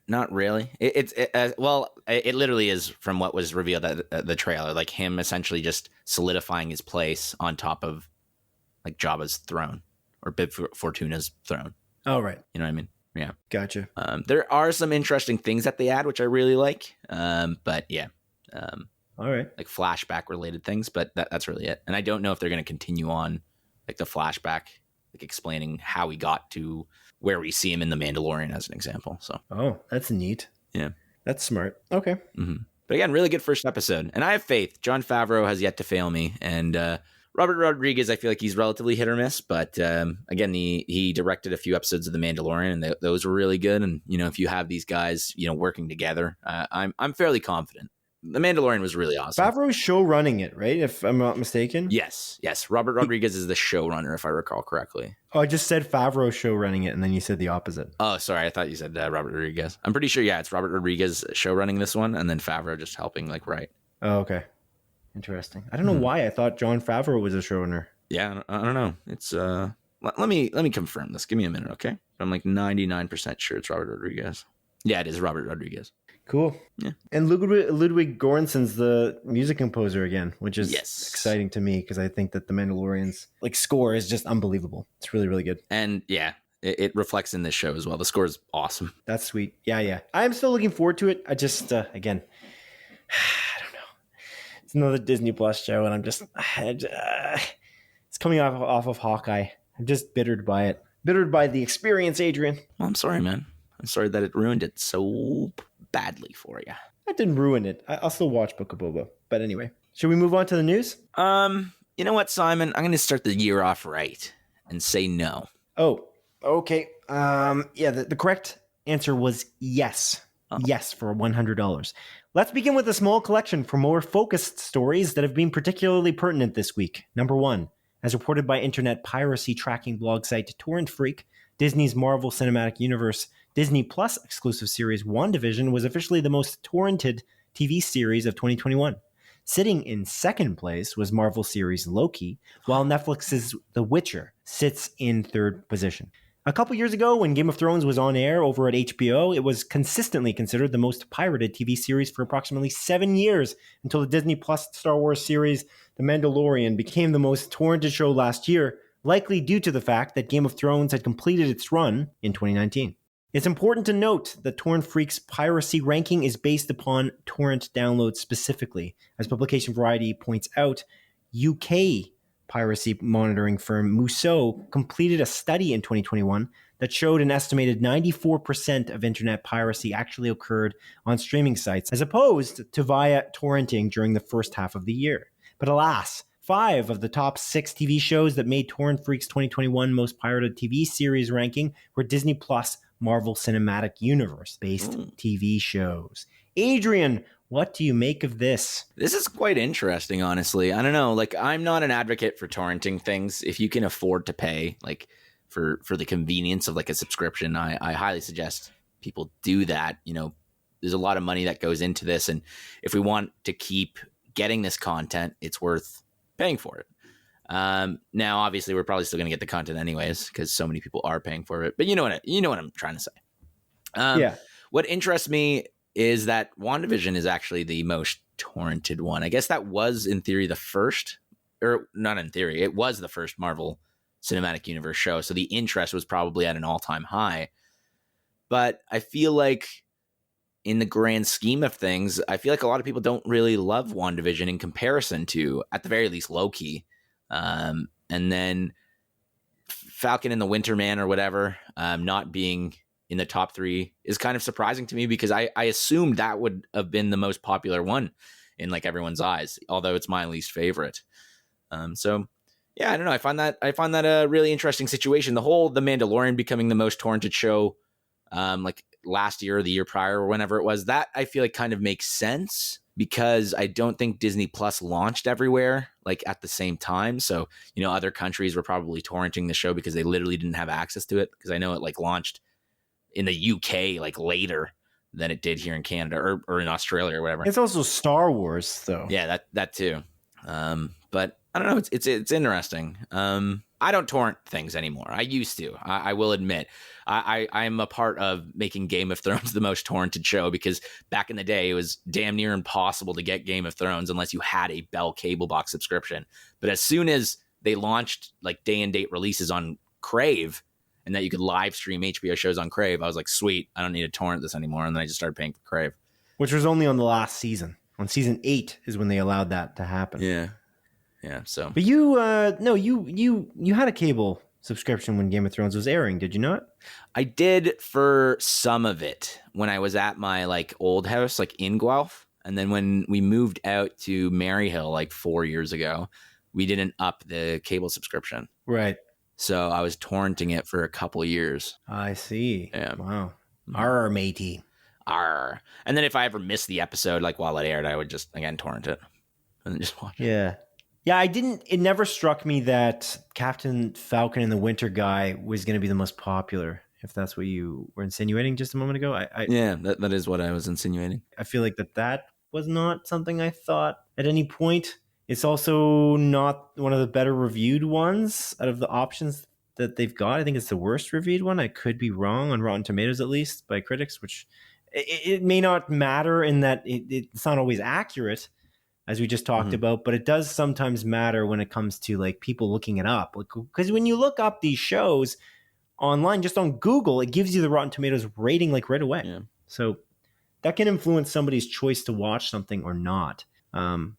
Not really. It literally is from what was revealed at the trailer, like him essentially just solidifying his place on top of like Jabba's throne or Bib Fortuna's throne. Oh, right. You know what I mean? Yeah. Gotcha. There are some interesting things that they add, which I really like. But yeah. All right. Like flashback related things, but that's really it. And I don't know if they're going to continue on like the flashback, like explaining how he got to where we see him in The Mandalorian as an example. So, oh, that's neat. Yeah. That's smart. Okay. Mm-hmm. But again, really good first episode. And I have faith. Jon Favreau has yet to fail me. And Robert Rodriguez, I feel like he's relatively hit or miss. But again, he directed a few episodes of The Mandalorian, and those were really good. And, you know, if you have these guys, you know, working together, I'm fairly confident The Mandalorian was really awesome. Favreau's show running it, right? If I'm not mistaken. Yes. Robert Rodriguez is the showrunner, if I recall correctly. Oh, I just said Favreau show running it, and then you said the opposite. Oh, sorry. I thought you said Robert Rodriguez. I'm pretty sure, it's Robert Rodriguez show running this one, and then Favreau just helping, write. Oh, okay. Interesting. I don't know why I thought Jon Favreau was a showrunner. Yeah, I don't know. It's let me confirm this. Give me a minute, okay? I'm 99% sure it's Robert Rodriguez. Yeah, it is Robert Rodriguez. Cool. Yeah. And Ludwig Göransson's the music composer again, which is exciting to me because I think that the Mandalorian's score is just unbelievable. It's really, really good. And yeah, it reflects in this show as well. The score is awesome. That's sweet. Yeah. I'm still looking forward to it. I just, again, I don't know. It's another Disney Plus show, and I'm just, it's coming off of Hawkeye. I'm just bittered by it. Bittered by the experience, Adrian. Well, I'm sorry, man. I'm sorry that it ruined it so badly for you. I didn't ruin it. I'll still watch Book of Boba. But anyway, should we move on to the news? You know what, Simon? I'm going to start the year off right and say no. Oh, okay. The correct answer was yes. Oh. Yes, for $100. Let's begin with a small collection for more focused stories that have been particularly pertinent this week. Number 1, as reported by internet piracy tracking blog site Torrent Freak, Disney's Marvel Cinematic Universe Disney Plus exclusive series WandaVision was officially the most torrented TV series of 2021. Sitting in second place was Marvel series Loki, while Netflix's The Witcher sits in third position. A couple years ago, when Game of Thrones was on air over at HBO, it was consistently considered the most pirated TV series for approximately 7 years, until the Disney Plus Star Wars series The Mandalorian became the most torrented show last year, likely due to the fact that Game of Thrones had completed its run in 2019. It's important to note that Torrent Freak's piracy ranking is based upon torrent downloads specifically. As Publication Variety points out, UK piracy monitoring firm Musso completed a study in 2021 that showed an estimated 94% of internet piracy actually occurred on streaming sites, as opposed to via torrenting during the first half of the year. But alas, 5 of the top 6 TV shows that made Torrent Freak's 2021 most pirated TV series ranking were Disney Plus Marvel Cinematic Universe based TV shows. Adrian, what do you make of this? This is quite interesting, honestly. I don't know. I'm not an advocate for torrenting things. If you can afford to pay, for the convenience of a subscription, I highly suggest people do that. There's a lot of money that goes into this, and if we want to keep getting this content, it's worth paying for it. Now, obviously, we're probably still going to get the content anyways because so many people are paying for it. But you know what I'm trying to say. What interests me is that WandaVision is actually the most torrented one. I guess that was in theory the first, or not in theory, it was the first Marvel Cinematic Universe show. So the interest was probably at an all-time high. But I feel like in the grand scheme of things, I feel like a lot of people don't really love WandaVision in comparison to, at the very least, Loki. And then Falcon and the Winter Man or whatever, not being in the top 3 is kind of surprising to me because I assumed that would have been the most popular one in everyone's eyes, although it's my least favorite. So yeah, I don't know. I find that a really interesting situation. The Mandalorian becoming the most torrented show, last year or the year prior or whenever it was, that I feel like kind of makes sense because I don't think Disney Plus launched everywhere at the same time. So, other countries were probably torrenting the show because they literally didn't have access to it. Because I know it launched in the UK later than it did here in Canada or in Australia or whatever. It's also Star Wars, though. Yeah, that too. But I don't know. It's interesting. I don't torrent things anymore. I used to. I will admit. I'm a part of making Game of Thrones the most torrented show because back in the day, it was damn near impossible to get Game of Thrones unless you had a Bell cable box subscription. But as soon as they launched day and date releases on Crave and that you could live stream HBO shows on Crave, I was like, sweet, I don't need to torrent this anymore. And then I just started paying for Crave. Which was only on the last season. On season 8 is when they allowed that to happen. Yeah. So, but you had a cable subscription when Game of Thrones was airing, did you not? I did for some of it when I was at my old house, in Guelph, and then when we moved out to Maryhill 4 years ago, we didn't up the cable subscription. Right. So I was torrenting it for a couple years. I see. Yeah. Wow. Arr, matey. Arr. And then if I ever missed the episode, like while it aired, I would just, again, torrent it and then just watch it. Yeah. Yeah, it never struck me that Captain Falcon and the Winter Guy was going to be the most popular, if that's what you were insinuating just a moment ago. Yeah, that is what I was insinuating. I feel like that was not something I thought at any point. It's also not one of the better reviewed ones out of the options that they've got. I think it's the worst reviewed one. I could be wrong on Rotten Tomatoes, at least by critics, which it may not matter in that it's not always accurate, as we just talked about, but it does sometimes matter when it comes to like people looking it up. Because when you look up these shows online, just on Google, it gives you the Rotten Tomatoes rating like right away. Yeah. So that can influence somebody's choice to watch something or not.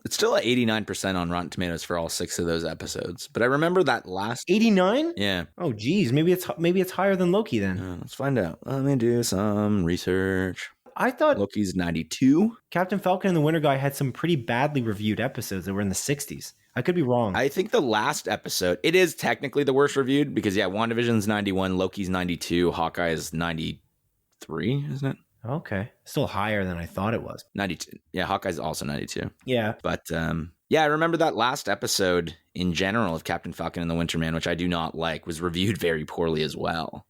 It's still at 89% on Rotten Tomatoes for all 6 of those episodes. But I remember that last 89? Yeah. Oh geez, maybe it's higher than Loki then. Let's find out. Let me do some research. I thought Loki's 92. Captain Falcon and the Winter Guy had some pretty badly reviewed episodes that were in the 60s. I could be wrong. I think the last episode, it is technically the worst reviewed because, yeah, WandaVision's 91, Loki's 92, Hawkeye is 93, isn't it? Okay. Still higher than I thought it was. 92. Yeah, Hawkeye's also 92. Yeah. But, yeah, I remember that last episode in general of Captain Falcon and the Winter Man, which I do not like, was reviewed very poorly as well.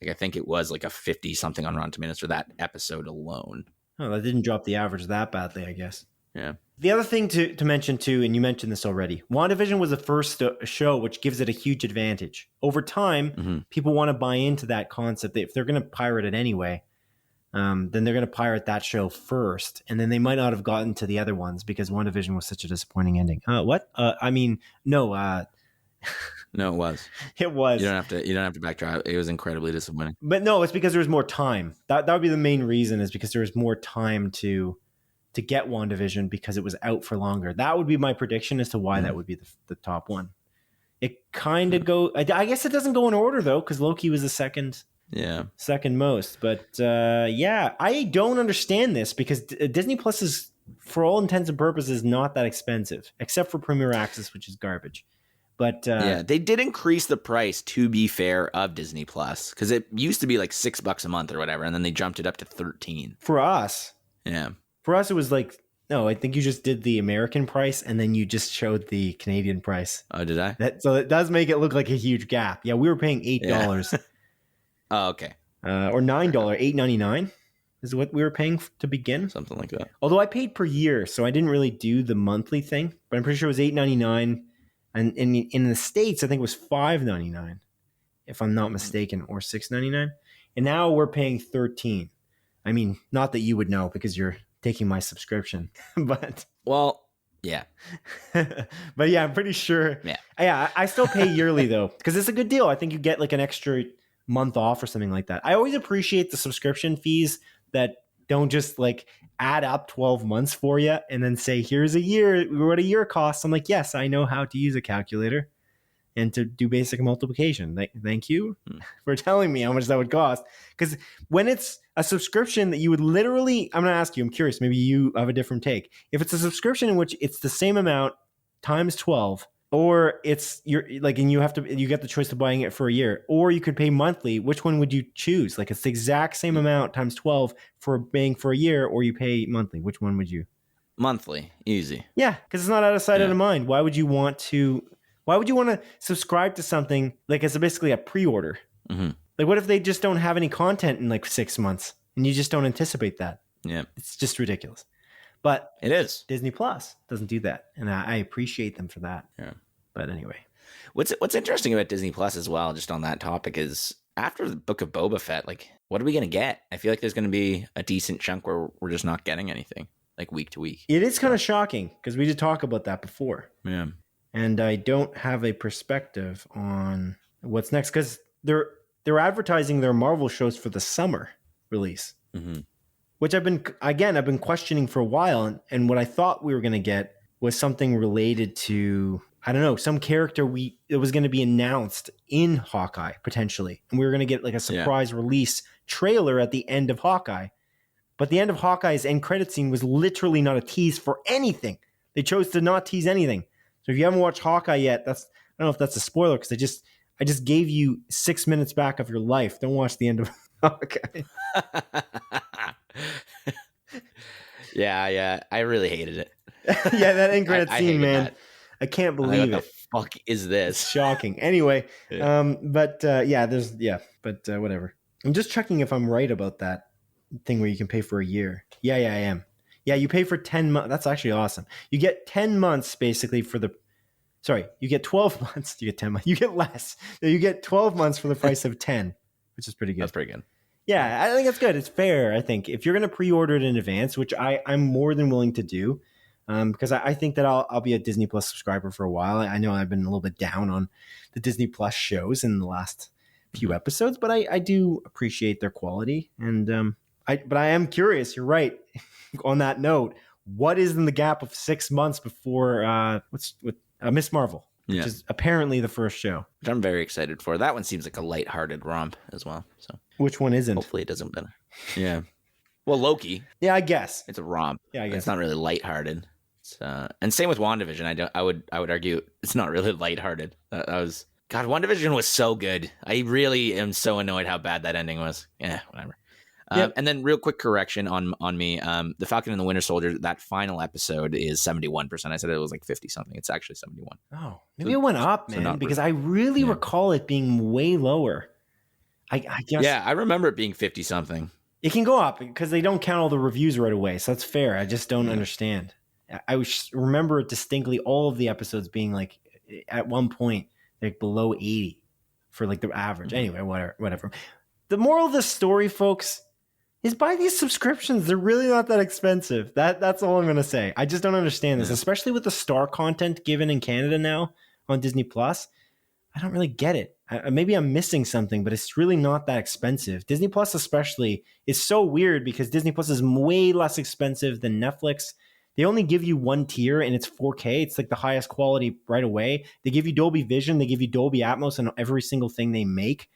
Like, I think it was like a 50-something on Rotten Tomatoes for that episode alone. Oh, that didn't drop the average that badly, I guess. Yeah. The other thing to mention, too, and you mentioned this already, WandaVision was the first show, which gives it a huge advantage. Over time, people want to buy into that concept. If they're going to pirate it anyway, then they're going to pirate that show first. And then they might not have gotten to the other ones because WandaVision was such a disappointing ending. What? I mean, no. No, it was. It was. You don't have to backtrack. It was incredibly disappointing. But no, it's because there was more time. That would be the main reason, is because there was more time to get WandaVision because it was out for longer. That would be my prediction as to why that would be the top one. It kind of I guess it doesn't go in order though, because Loki was the second most. But yeah, I don't understand this because Disney Plus is, for all intents and purposes, not that expensive, except for Premier Access, which is garbage. But yeah, they did increase the price, to be fair, of Disney Plus, because it used to be like $6 a month or whatever, and then they jumped it up to $13 for us. Yeah, for us it was like, no, I think you just did the American price and then you just showed the Canadian price. Oh, did I? So it does make it look like a huge gap. Yeah, we were paying $8. Yeah. Oh, okay. Or $9, $8.99 is what we were paying to begin. Something like that. Although I paid per year, so I didn't really do the monthly thing, but I'm pretty sure it was $8.99. And in the States, I think it was $5.99, if I'm not mistaken, or $6.99. And now we're paying $13. I mean, not that you would know because you're taking my subscription, but well, yeah. But yeah, I'm pretty sure. Yeah, I still pay yearly though, because it's a good deal. I think you get like an extra month off or something like that. I always appreciate the subscription fees that don't just like add up 12 months for you and then say, here's a year, what a year costs. I'm like, yes, I know how to use a calculator and to do basic multiplication. Thank you for telling me how much that would cost. Because when it's a subscription that you would literally, I'm going to ask you, I'm curious, maybe you have a different take. If it's a subscription in which it's the same amount times 12, or it's and you get the choice of buying it for a year, or you could pay monthly, which one would you choose? Like it's the exact same amount times 12 for paying for a year, or you pay monthly. Which one would you? Monthly, easy. Yeah, because it's not out of sight, out of mind. Why would you want to subscribe to something like it's basically a pre-order? Mm-hmm. Like what if they just don't have any content in like 6 months and you just don't anticipate that? Yeah. It's just ridiculous. But it is. Disney Plus doesn't do that. And I appreciate them for that. Yeah. But anyway. What's interesting about Disney Plus as well, just on that topic, is after the Book of Boba Fett, like, what are we going to get? I feel like there's going to be a decent chunk where we're just not getting anything, like week to week. It is kind of shocking because we did talk about that before. Yeah. And I don't have a perspective on what's next because they're advertising their Marvel shows for the summer release, which I've been questioning for a while. And what I thought we were going to get was something related to, I don't know, some character it was going to be announced in Hawkeye potentially. And we were going to get like a surprise release trailer at the end of Hawkeye. But the end of Hawkeye's end credit scene was literally not a tease for anything. They chose to not tease anything. So if you haven't watched Hawkeye yet, I don't know if that's a spoiler because I just gave you 6 minutes back of your life. Don't watch the end of Hawkeye. Yeah. I really hated it. Yeah, that end credit I scene, hated man. that. I can't What believe the it. fuck is It's this? shocking. Anyway, Yeah. whatever. I'm just checking if I'm right about that thing where you can pay for a year. Yeah, I am. Yeah, you pay for 10 months. That's actually awesome. You get 10 months basically for the. Sorry, you get 12 months. You get 10 months. You get less. No, you get 12 months for the price of 10, which is pretty good. That's pretty good. Yeah, I think that's good. It's fair, I think. If you're going to pre-order it in advance, which I'm more than willing to do, because I think that I'll be a Disney Plus subscriber for a while. I know I've been a little bit down on the Disney Plus shows in the last few episodes, but I do appreciate their quality. And but I am curious. You're right. On that note, what is in the gap of 6 months before Miss Marvel, which is apparently the first show, which I'm very excited for. That one seems like a lighthearted romp as well. So which one isn't? Hopefully it doesn't matter. Yeah. Well, Loki. Yeah, I guess it's a romp. Yeah, I guess it's not really lighthearted. And same with WandaVision. I would argue it's not really lighthearted. WandaVision was so good. I really am so annoyed how bad that ending was. Yeah, whatever. And then real quick correction on me. The Falcon and the Winter Soldier, that final episode is 71%. I said it was like 50 something. It's actually 71. Oh, maybe it went up, man, because I really recall it being way lower. I guess. Yeah, I remember it being 50 something. It can go up because they don't count all the reviews right away. So that's fair. I just don't understand. I remember it distinctly, all of the episodes being like at one point like below 80 for like the average. Anyway, whatever. The moral of this story, folks, is buy these subscriptions. They're really not that expensive. That's all I'm going to say. I just don't understand this, especially with the star content given in Canada now on Disney Plus. I don't really get it. Maybe I'm missing something, but it's really not that expensive. Disney Plus especially is so weird because Disney Plus is way less expensive than Netflix. They only give you one tier and it's 4K. It's like the highest quality right away. They give you Dolby Vision. They give you Dolby Atmos on every single thing they make.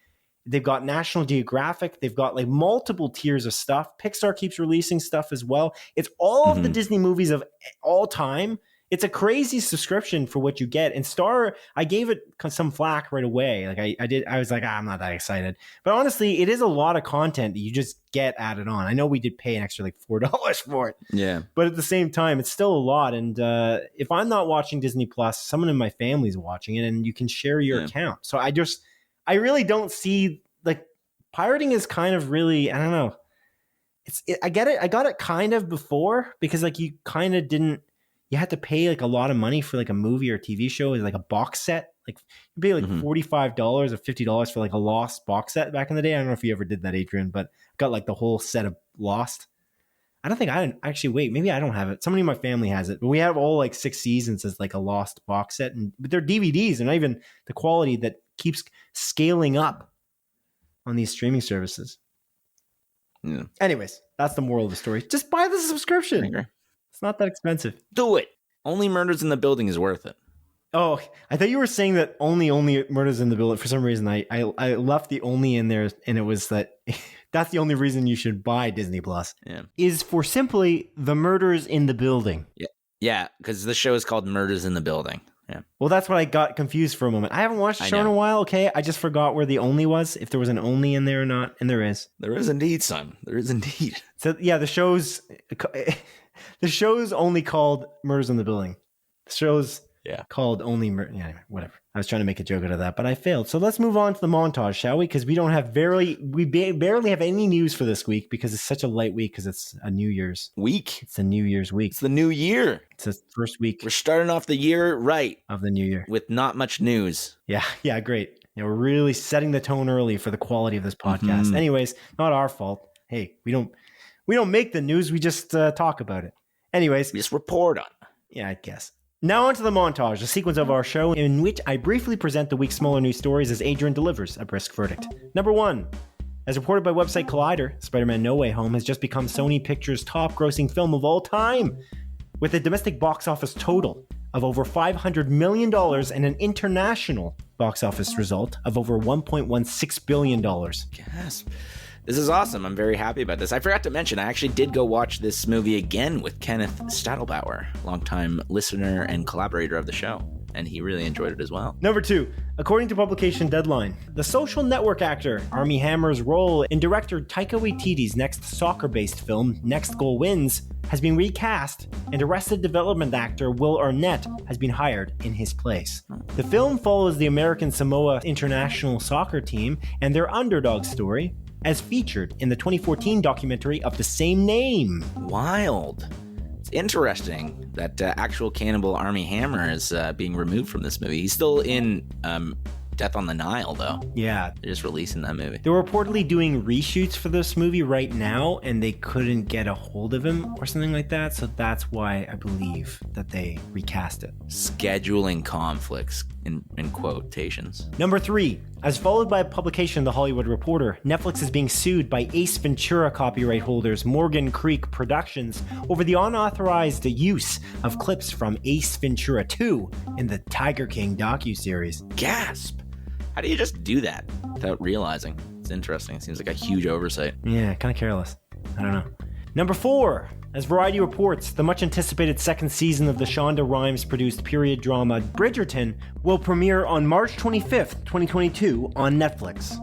They've got National Geographic. They've got like multiple tiers of stuff. Pixar keeps releasing stuff as well. It's all of the Disney movies of all time. It's a crazy subscription for what you get. And Star, I gave it some flack right away. Like I was like, I'm not that excited. But honestly, it is a lot of content that you just get added on. I know we did pay an extra like $4 for it. Yeah. But at the same time, it's still a lot. And if I'm not watching Disney Plus, someone in my family's watching it, and you can share your account. So I really don't see, like, pirating is kind of really, I don't know. I get it. I got it kind of before because like you kind of didn't. You had to pay like a lot of money for like a movie or a TV show, like a box set. Like you pay like $45 or $50 for like a Lost box set back in the day. I don't know if you ever did that, Adrian, but got like the whole set of Lost. I don't think I didn't actually wait. Maybe I don't have it. Somebody in my family has it, but we have all like 6 seasons as like a Lost box set, but they're DVDs and not even the quality that keeps scaling up on these streaming services. Yeah. Anyways, that's the moral of the story. Just buy the subscription. It's not that expensive. Do it. Only Murders in the Building is worth it. Oh, I thought you were saying that only Murders in the Building. For some reason, I left the only in there, and it was that that's the only reason you should buy Disney Plus. Yeah. Is for simply the Murders in the Building. Yeah, because the show is called Murders in the Building. Yeah. Well, that's what I got confused for a moment. I haven't watched the show in a while. Okay, I just forgot where the only was. If there was an only in there or not, and there is. There is indeed, son. There is indeed. So yeah, the show's only called Murders in the Building. The show's called only anyway, whatever. I was trying to make a joke out of that, but I failed. So let's move on to the montage, shall we? Because we don't have barely have any news for this week because it's such a light week because it's a New Year's week. It's a New Year's week. It's the new year. It's the first week. We're starting off the year right of the new year with not much news. Yeah, great. We're really setting the tone early for the quality of this podcast. Anyways, not our fault. Hey, we don't make the news. We just talk about it. Anyways, we just report on it. Yeah, I guess. Now onto the montage, a sequence of our show in which I briefly present the week's smaller news stories as Adrian delivers a brisk verdict. Number 1. As reported by website Collider, Spider-Man No Way Home has just become Sony Pictures' top-grossing film of all time, with a domestic box office total of over $500 million and an international box office result of over $1.16 billion. Yes. This is awesome. I'm very happy about this. I forgot to mention, I actually did go watch this movie again with Kenneth Stadelbauer, longtime listener and collaborator of the show. and he really enjoyed it as well. Number 2, according to publication Deadline, the Social Network actor Armie Hammer's role in director Taika Waititi's next soccer-based film, Next Goal Wins, has been recast, and Arrested Development actor Will Arnett has been hired in his place. The film follows the American Samoa international soccer team and their underdog story, as featured in the 2014 documentary of the same name. Wild. It's interesting that actual cannibal Armie Hammer is being removed from this movie. He's still in Death on the Nile, though. Yeah. They're just releasing that movie. They're reportedly doing reshoots for this movie right now, and they couldn't get a hold of him or something like that, so that's why I believe that they recast it. Scheduling conflicts, in quotations. Number 3, as followed by a publication of The Hollywood Reporter, Netflix is being sued by Ace Ventura copyright holders Morgan Creek Productions over the unauthorized use of clips from Ace Ventura 2 in the Tiger King docuseries. Gasp! How do you just do that without realizing? It's interesting. It seems like a huge oversight. Yeah, kind of careless. I don't know. Number 4, as Variety reports, the much-anticipated second season of the Shonda Rhimes-produced period drama Bridgerton will premiere on March 25th, 2022 on Netflix.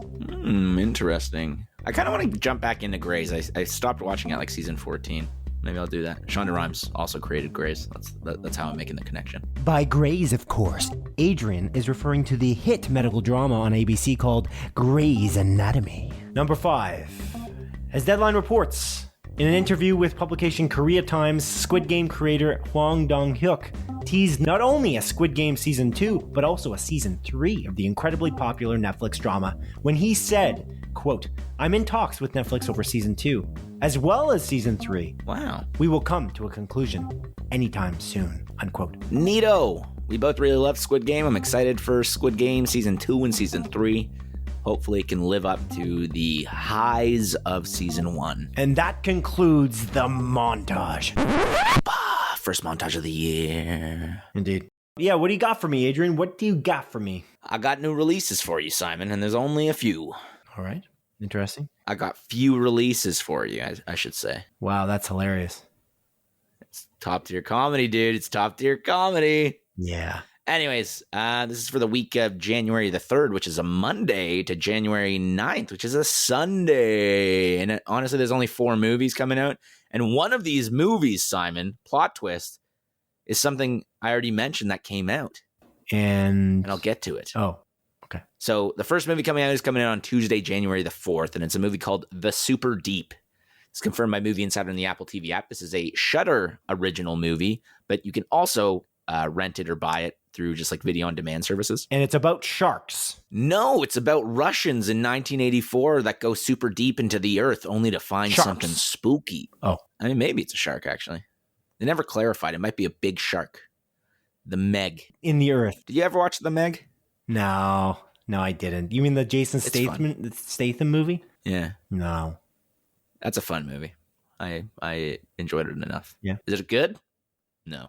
Interesting. I kind of want to jump back into Grey's. I stopped watching at like season 14. Maybe I'll do that. Shonda Rhimes also created Grey's. That's how I'm making the connection. By Grey's, of course, Adrian is referring to the hit medical drama on ABC called Grey's Anatomy. Number 5, as Deadline reports, in an interview with publication Korea Times, Squid Game creator Hwang Dong-hyuk teased not only a Squid Game Season 2, but also a Season 3 of the incredibly popular Netflix drama, when he said, quote, "I'm in talks with Netflix over Season 2, as well as Season 3. Wow. We will come to a conclusion anytime soon," unquote. Neato. We both really love Squid Game. I'm excited for Squid Game Season 2 and Season 3. Hopefully it can live up to the highs of Season 1. And that concludes the montage. First montage of the year. Indeed. Yeah, what do you got for me, Adrian? What do you got for me? I got new releases for you, Simon, and there's only a few. All right. Interesting. I got few releases for you, I should say. Wow, that's hilarious. It's top tier comedy, dude. It's top tier comedy. Yeah. Anyways, this is for the week of January the 3rd, which is a Monday, to January 9th, which is a Sunday. And honestly, there's only 4 movies coming out. And one of these movies, Simon, plot twist, is something I already mentioned that came out. And I'll get to it. Oh, okay. So the first movie coming out is coming out on Tuesday, January the 4th, and it's a movie called The Super Deep. It's confirmed by Movie Insider in the Apple TV app. This is a Shudder original movie, but you can also rent it or buy it through just like video on demand services. And it's about sharks. No, it's about Russians in 1984 that go super deep into the earth only to find something spooky. Oh. I mean, maybe it's a shark, actually. They never clarified. It might be a big shark. The Meg. In the earth. Did you ever watch The Meg? No, I didn't. You mean the Jason Statham movie? Yeah. No. That's a fun movie. I enjoyed it enough. Yeah. Is it good? No.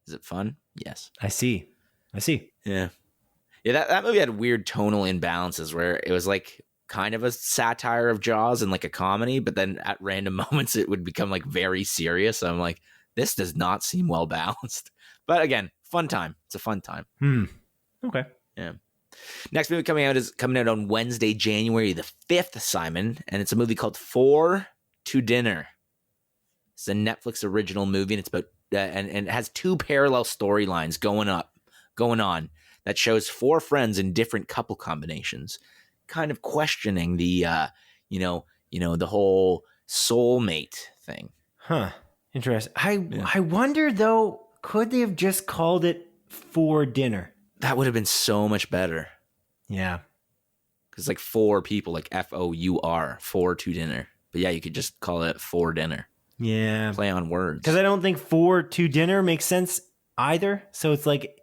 Is it fun? Yes. I see. Yeah. Yeah, that movie had weird tonal imbalances where it was like kind of a satire of Jaws and like a comedy, but then at random moments it would become like very serious. I'm like, this does not seem well balanced. But again, fun time. It's a fun time. Okay. Yeah. Next movie coming out on Wednesday, January the 5th, Simon, and it's a movie called Four to Dinner. It's a Netflix original movie, and it's about and it has 2 parallel storylines going on that shows 4 friends in different couple combinations, kind of questioning the the whole soulmate thing. Huh. Interesting. I wonder though, could they have just called it For Dinner? That would have been so much better. Yeah. Because like 4 people, like FOUR, 4 to dinner. But yeah, you could just call it For Dinner. Yeah. Play on words. Because I don't think 4 to dinner makes sense either. So it's like,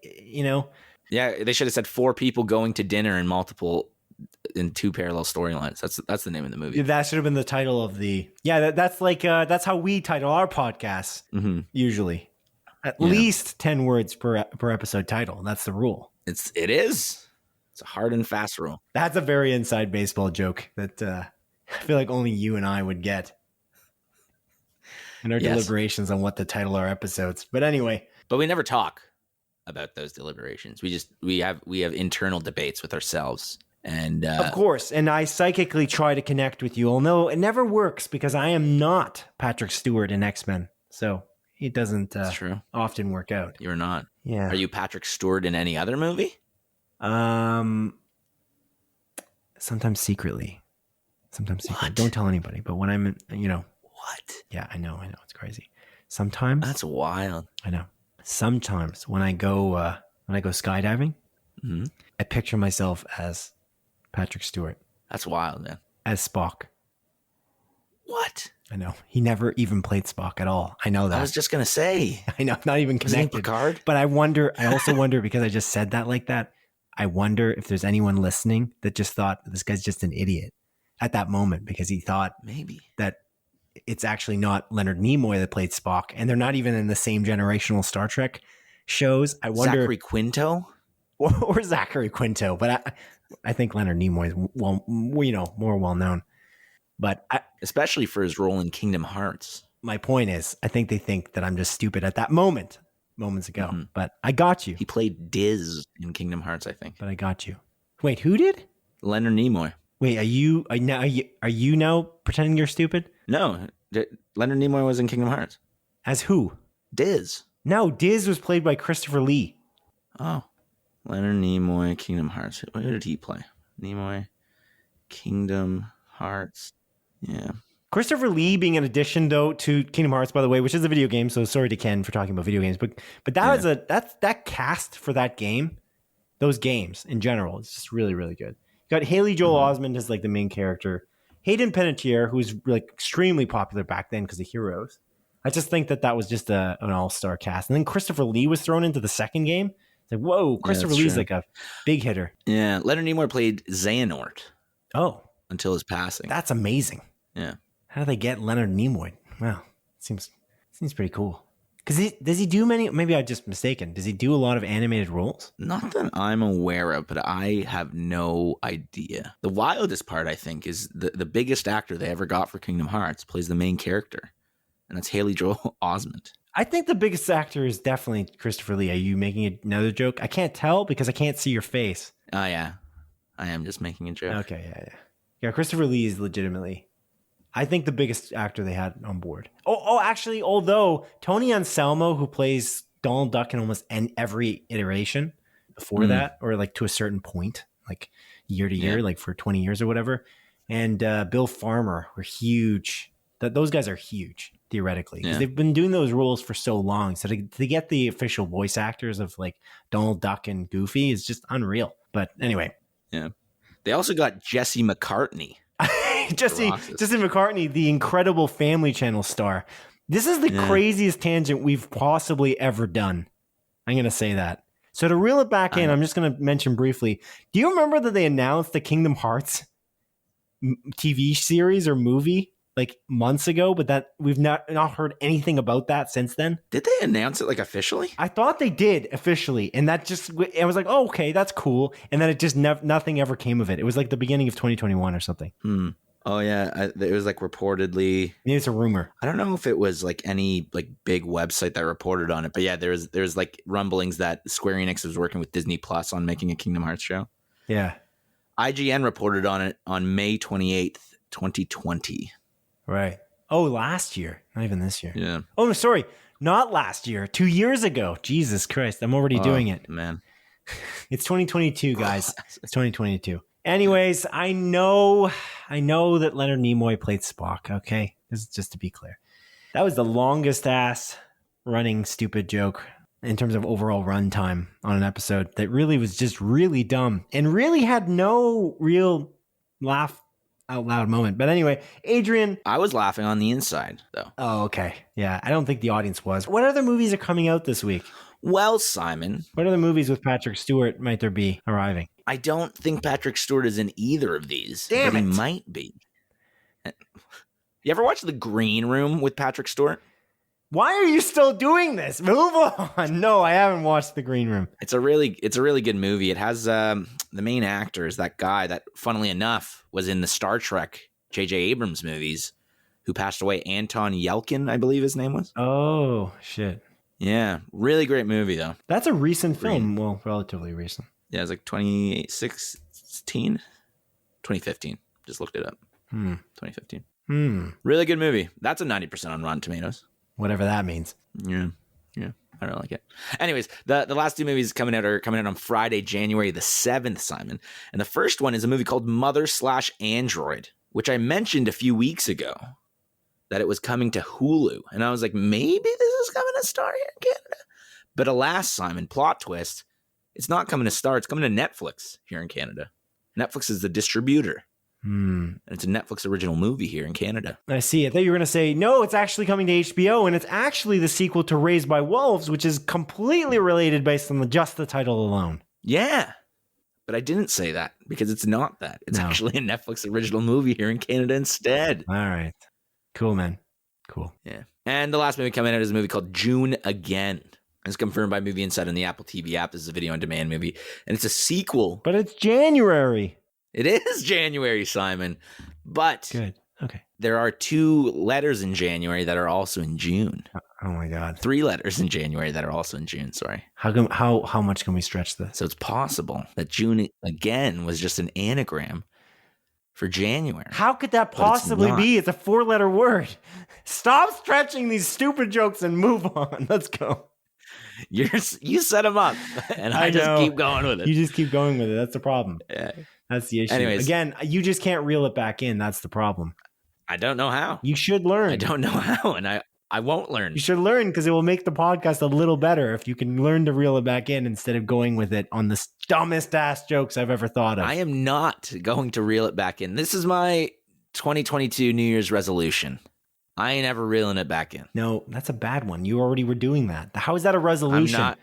Yeah, they should have said 4 people going to dinner in 2 parallel storylines. That's the name of the movie. That should have been the title of the. Yeah, that's like that's how we title our podcasts usually. At least 10 words per episode title. That's the rule. It is. It's a hard and fast rule. That's a very inside baseball joke that I feel like only you and I would get in our deliberations on what to title our episodes. But anyway. But we never talk. about those deliberations. We have internal debates with ourselves. And of course, and I psychically try to connect with you, although it never works because I am not Patrick Stewart in X-Men. So it doesn't true. often work out. You're not. Yeah. Are you Patrick Stewart in any other movie? Sometimes secretly. What? Don't tell anybody. But when I'm, What? Yeah, I know. It's crazy. Sometimes That's wild. I know. Sometimes when I go skydiving, I picture myself as Patrick Stewart, That's wild, man. as Spock. What? I know. He never even played Spock at all. I know that. I was just gonna say. I know. Not even Was he in connected. Picard? But I also wonder, because I just said that like that, I wonder if there's anyone listening that just thought this guy's just an idiot at that moment, because he thought Maybe that it's actually not Leonard Nimoy that played Spock, and they're not even in the same generational Star Trek shows. I wonder, Zachary Quinto. or Zachary Quinto, but I think Leonard Nimoy is more well known. But Especially for his role in Kingdom Hearts. my point is, I think they think that I'm just stupid at that moments ago. But I got you. He played Diz in Kingdom Hearts, I think. But I got you. Wait, who did? Leonard Nimoy. Wait, are you now pretending you're stupid? No, Leonard Nimoy was in Kingdom Hearts. As who? Diz. No, Diz was played by Christopher Lee. Oh. Leonard Nimoy, Kingdom Hearts. Who did he play? Nimoy, Kingdom Hearts. Yeah. Christopher Lee being an addition, though, to Kingdom Hearts, by the way, which is a video game. So sorry to Ken for talking about video games, but that was that cast for that game, those games in general, it's just really, really good. You got Haley Joel Osment as like the main character, Hayden Panettiere, who's like extremely popular back then because of Heroes. I just think that was just an all-star cast, and then Christopher Lee was thrown into the second game. It's like, whoa, Christopher Lee's true. like a big hitter. Yeah, Leonard Nimoy played Xehanort. Oh, until his passing. That's amazing. Yeah. How do they get Leonard Nimoy? Wow, seems pretty cool. Because does he do many? Maybe I'm just mistaken. Does he do a lot of animated roles? Not that I'm aware of, but I have no idea. The wildest part, I think, is the biggest actor they ever got for Kingdom Hearts plays the main character, and that's Haley Joel Osment. I think the biggest actor is definitely Christopher Lee. Are you making another joke? I can't tell because I can't see your face. Oh, yeah. I am just making a joke. Okay, yeah. Christopher Lee is legitimately, I think, the biggest actor they had on board. Actually, although Tony Anselmo, who plays Donald Duck in almost every iteration before that, or like to a certain point, like year to year, like for 20 years or whatever, and Bill Farmer were huge. Those guys are huge, theoretically, because they've been doing those roles for so long. So to get the official voice actors of like Donald Duck and Goofy is just unreal. But anyway. Yeah. They also got Jesse McCartney. Jesse McCartney, the incredible Family Channel star. This is the craziest tangent we've possibly ever done. I'm going to say that. So to reel it back in, I'm just going to mention briefly. Do you remember that they announced the Kingdom Hearts TV series or movie like months ago, but that we've not heard anything about that since then? Did they announce it like officially? I thought they did officially, and that just, I was like, oh, okay, that's cool. And then it just nothing ever came of it. It was like the beginning of 2021 or something. Oh yeah, it was like reportedly. Maybe it's a rumor. I don't know if it was like any like big website that reported on it, but yeah, there's like rumblings that Square Enix was working with Disney Plus on making a Kingdom Hearts show. Yeah. IGN reported on it on May 28th, 2020. Right. Oh, last year, not even this year. Yeah. Oh, sorry, not last year. 2 years ago. Jesus Christ, I'm already doing it. Man, it's 2022, guys. It's 2022. Anyways, I know that Leonard Nimoy played Spock, okay? This is just to be clear. That was the longest ass running stupid joke in terms of overall runtime on an episode that really was just really dumb and really had no real laugh out loud moment. But anyway, Adrian. I was laughing on the inside, though. Oh, okay. Yeah, I don't think the audience was. What other movies are coming out this week? Well, Simon. What other movies with Patrick Stewart might there be arriving? I don't think Patrick Stewart is in either of these. Damn but it. He might be. You ever watch The Green Room with Patrick Stewart? Why are you still doing this? Move on. No, I haven't watched The Green Room. It's a really good movie. It has the main actor is that guy that, funnily enough, was in the Star Trek J.J. Abrams movies, who passed away. Anton Yelkin, I believe his name was. Oh, shit. Yeah, really great movie though. That's a recent film. Well, relatively recent. Yeah, it's like 2016, 2015. Just looked it up. 2015. Really good movie. That's a 90% on Rotten Tomatoes. Whatever that means. Yeah. I don't like it. Anyways, the last two movies coming out on Friday, January the 7th, Simon. And the first one is a movie called Mother/Android, which I mentioned a few weeks ago that it was coming to Hulu. And I was like, maybe this is coming to Star here in Canada. But alas, Simon, plot twist, it's not coming to Star. It's coming to Netflix here in Canada. Netflix is the distributor. And it's a Netflix original movie here in Canada. I see. I thought you were going to say, no, it's actually coming to HBO, and it's actually the sequel to Raised by Wolves, which is completely related based on just the title alone. Yeah. But I didn't say that because it's not that. It's actually a Netflix original movie here in Canada instead. All right. Cool, man. Cool. Yeah. And the last movie coming out is a movie called June Again. It's confirmed by Movie Insider in the Apple TV app. This is a video on demand movie. And it's a sequel. But it's January. It is January, Simon. But good. Okay. There are 2 letters in January that are also in June. Oh my God. 3 letters in January that are also in June. Sorry. How much can we stretch this? So it's possible that June Again was just an anagram for January. How could that possibly be? It's a 4-letter word. Stop stretching these stupid jokes and move on. Let's go. You set them up, and I just keep going with it. You just keep going with it. That's the problem. Yeah. That's the issue. Anyways. Again, you just can't reel it back in. That's the problem. I don't know how. You should learn. I don't know how, and I won't learn. You should learn because it will make the podcast a little better if you can learn to reel it back in instead of going with it on the dumbest ass jokes I've ever thought of. I am not going to reel it back in. This is my 2022 New Year's resolution. I ain't ever reeling it back in. No, that's a bad one. You already were doing that. How is that a resolution? I'm not.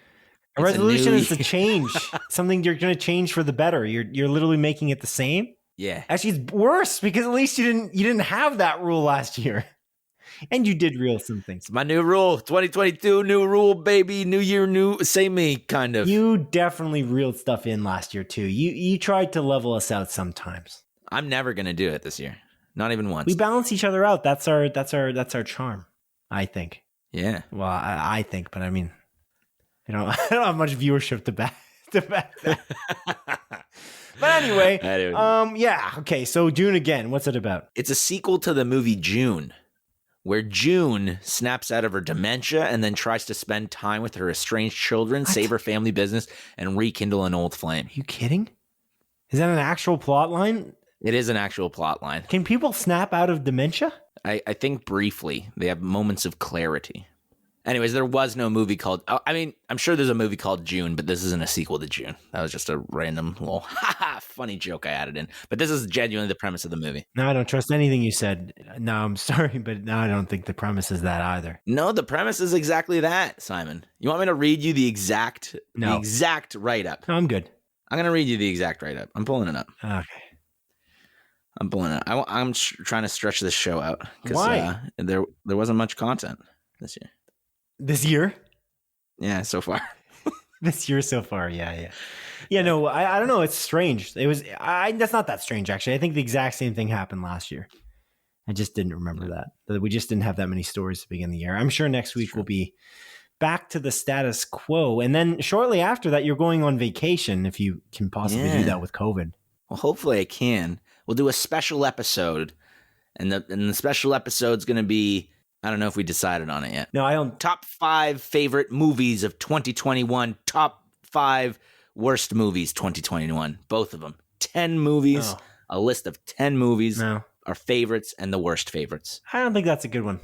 A resolution is to change something you're going to change for the better. You're literally making it the same. Yeah. Actually, it's worse because at least you didn't have that rule last year, and you did reel some things. It's my new rule. 2022, new rule, baby. New year, new same me, kind of. You definitely reeled stuff in last year too. You tried to level us out sometimes. I'm never going to do it this year. Not even once. We balance each other out. That's our charm, I think. Yeah. Well, I think, but I mean, I don't have much viewership to back that. But anyway, yeah. Okay, so June Again. What's it about? It's a sequel to the movie June, where June snaps out of her dementia and then tries to spend time with her estranged children, save her family business, and rekindle an old flame. Are you kidding? Is that an actual plot line? It is an actual plot line. Can people snap out of dementia? I think briefly. They have moments of clarity. Anyways, there was no movie called... I'm sure there's a movie called June, but this isn't a sequel to June. That was just a random little funny joke I added in. But this is genuinely the premise of the movie. No, I don't trust anything you said. No, I'm sorry, but no, I don't think the premise is that either. No, the premise is exactly that, Simon. You want me to read you the exact write-up? No, I'm good. I'm going to read you the exact write-up. I'm pulling it up. Okay. I'm pulling it. I'm trying to stretch this show out. Why? There wasn't much content this year. This year? Yeah, so far. This year so far, yeah. Yeah, no, I don't know. It's strange. That's not that strange, actually. I think the exact same thing happened last year. I just didn't remember that we just didn't have that many stories to begin the year. I'm sure next week we'll be back to the status quo. And then shortly after that, you're going on vacation if you can possibly do that with COVID. Well, hopefully I can. We'll do a special episode. And the special episode's going to be... I don't know if we decided on it yet. No, I don't. Top 5 favorite movies of 2021. Top 5 worst movies 2021. Both of them. 10 movies. Oh. A list of 10 movies. No. Our favorites and the worst favorites. I don't think that's a good one.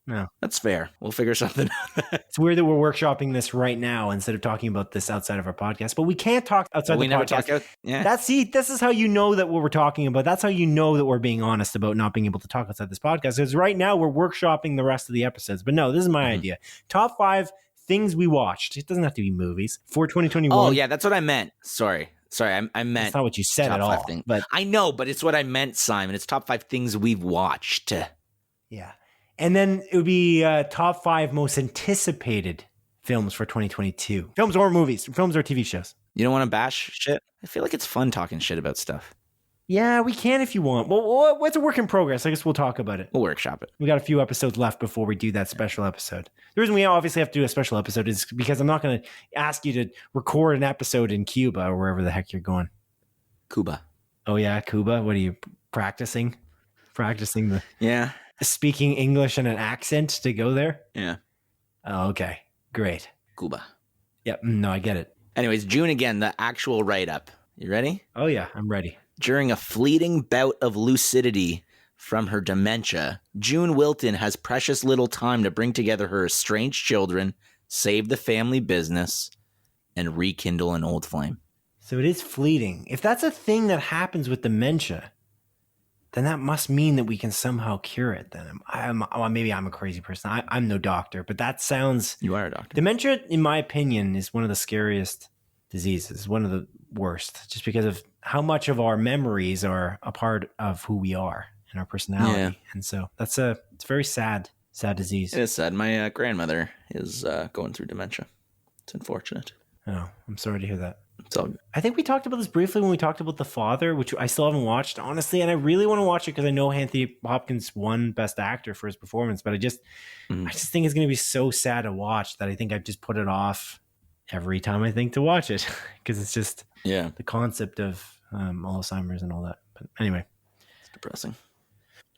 No. That's fair. We'll figure something out. It's weird that we're workshopping this right now instead of talking about this outside of our podcast. But we can't talk outside the podcast. This is how you know that what we're talking about. That's how you know that we're being honest about not being able to talk outside this podcast. Because right now we're workshopping the rest of the episodes. But no, this is my idea. Top 5 things we watched. It doesn't have to be movies. For 2021. Oh, yeah, that's what I meant. Sorry, I meant... That's not what you said at all. But I know, but it's what I meant, Simon. It's top 5 things we've watched. Yeah. And then it would be top 5 most anticipated films for 2022. Films or movies. Films or TV shows. You don't want to bash shit? I feel like it's fun talking shit about stuff. Yeah, we can if you want. Well, what's a work in progress? I guess we'll talk about it. We'll workshop it. We got a few episodes left before we do that special episode. The reason we obviously have to do a special episode is because I'm not going to ask you to record an episode in Cuba or wherever the heck you're going. Cuba. Oh, yeah, Cuba. What are you practicing? Practicing the speaking English and an accent to go there? Yeah. Oh, okay. Great. Cuba. Yep. No, I get it. Anyways, June again, the actual write-up. You ready? Oh, yeah. I'm ready. During a fleeting bout of lucidity from her dementia, June Wilton has precious little time to bring together her estranged children, save the family business, and rekindle an old flame. So it is fleeting. If that's a thing that happens with dementia, then that must mean that we can somehow cure it. Then maybe I'm a crazy person. I'm no doctor, but that sounds... You are a doctor. Dementia, in my opinion, is one of the scariest diseases, one of the worst, just because of how much of our memories are a part of who we are and our personality. Yeah. And so it's a very sad disease. It is sad. My grandmother is going through dementia. It's unfortunate. Oh, I'm sorry to hear that. It's all good. I think we talked about this briefly when we talked about The Father, which I still haven't watched, honestly, and I really want to watch it because I know Anthony Hopkins won Best Actor for his performance, but I just think it's going to be so sad to watch that I think I've just put it off every time I think to watch it because it's just the concept of Alzheimer's and all that. But anyway. It's depressing.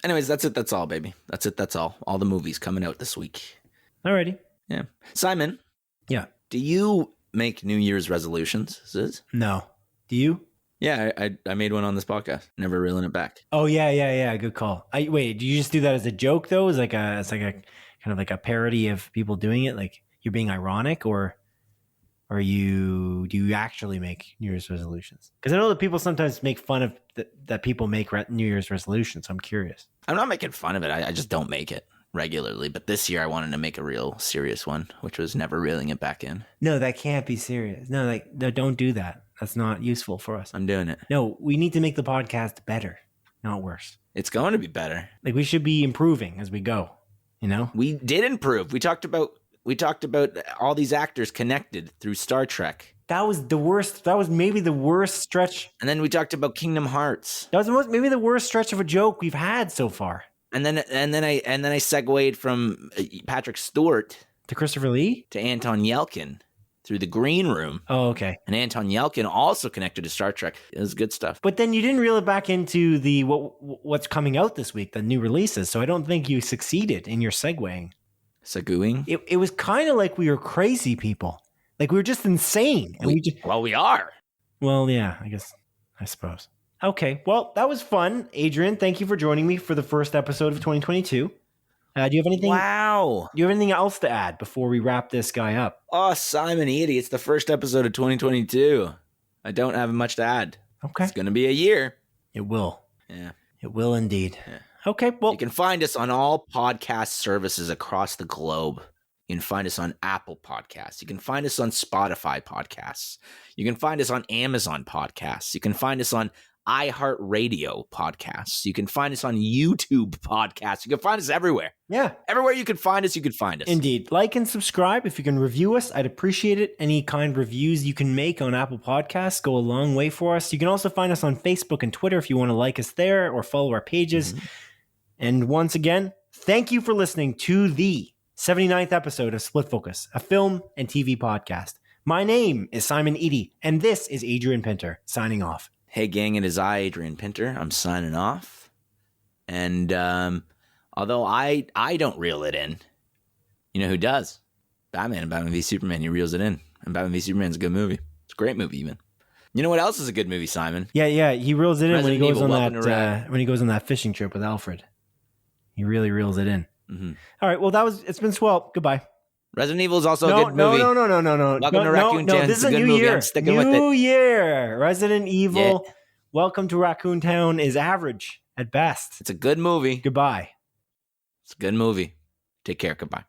Anyways, that's it. That's all, baby. That's it. That's all. All the movies coming out this week. Alrighty. Yeah. Simon. Yeah. Do you make New Year's resolutions, Sis? No. Do you? Yeah, I made one on this podcast. Never reeling it back. Oh, yeah. Good call. Wait, do you just do that as a joke, though? It's like a kind of like a parody of people doing it? Like you're being ironic, or do you actually make New Year's resolutions? Because I know that people sometimes make fun of that people make New Year's resolutions. So I'm curious. I'm not making fun of it. I just don't make it regularly. But this year I wanted to make a real serious one, which was never reeling it back in. No, that can't be serious. No, don't do that. That's not useful for us. I'm doing it. No, we need to make the podcast better, not worse. It's going to be better. Like we should be improving as we go, you know? We did improve. We talked about all these actors connected through Star Trek. That was the worst. That was maybe the worst stretch. And then we talked about Kingdom Hearts. That was maybe the worst stretch of a joke we've had so far. And then I segued from Patrick Stewart to Christopher Lee to Anton Yelkin through the Green Room. Oh, okay. And Anton Yelkin also connected to Star Trek. It was good stuff. But then you didn't reel it back into the what's coming out this week, the new releases. So I don't think you succeeded in your segueing. Seguing? It was kind of like we were crazy people. Like we were just insane. And we are. Well, yeah, I suppose. Okay, well, that was fun. Adrian, thank you for joining me for the first episode of 2022. Do you have anything? Wow. Do you have anything else to add before we wrap this guy up? Oh, Simon Edie, it's the first episode of 2022. I don't have much to add. Okay. It's going to be a year. It will. Yeah. It will indeed. Yeah. Okay, well. You can find us on all podcast services across the globe. You can find us on Apple Podcasts. You can find us on Spotify Podcasts. You can find us on Amazon Podcasts. You can find us on iHeartRadio Podcasts. You can find us on YouTube Podcasts. You can find us everywhere. Yeah. Everywhere you can find us, you can find us. Indeed. Like and subscribe. If you can review us, I'd appreciate it. Any kind of reviews you can make on Apple Podcasts go a long way for us. You can also find us on Facebook and Twitter if you want to like us there or follow our pages. Mm-hmm. And once again, thank you for listening to the 79th episode of Split Focus, a film and TV podcast. My name is Simon Edie, and this is Adrian Pinter, signing off. Hey, gang, it is I, Adrian Pinter. I'm signing off. And although I don't reel it in, you know who does? Batman and Batman v Superman. He reels it in. And Batman v Superman's a good movie. It's a great movie, even. You know what else is a good movie, Simon? Yeah. He reels it in Resident when he goes Evil, on that fishing trip with Alfred. He really reels it in. Mm-hmm. All right. Well, it's been swell. Goodbye. Resident Evil is also a good movie. No. Welcome to Raccoon Town. This is a new movie. year. I'm sticking with it. New year. Resident Evil. Yeah. Welcome to Raccoon Town is average at best. It's a good movie. Goodbye. It's a good movie. Take care. Goodbye.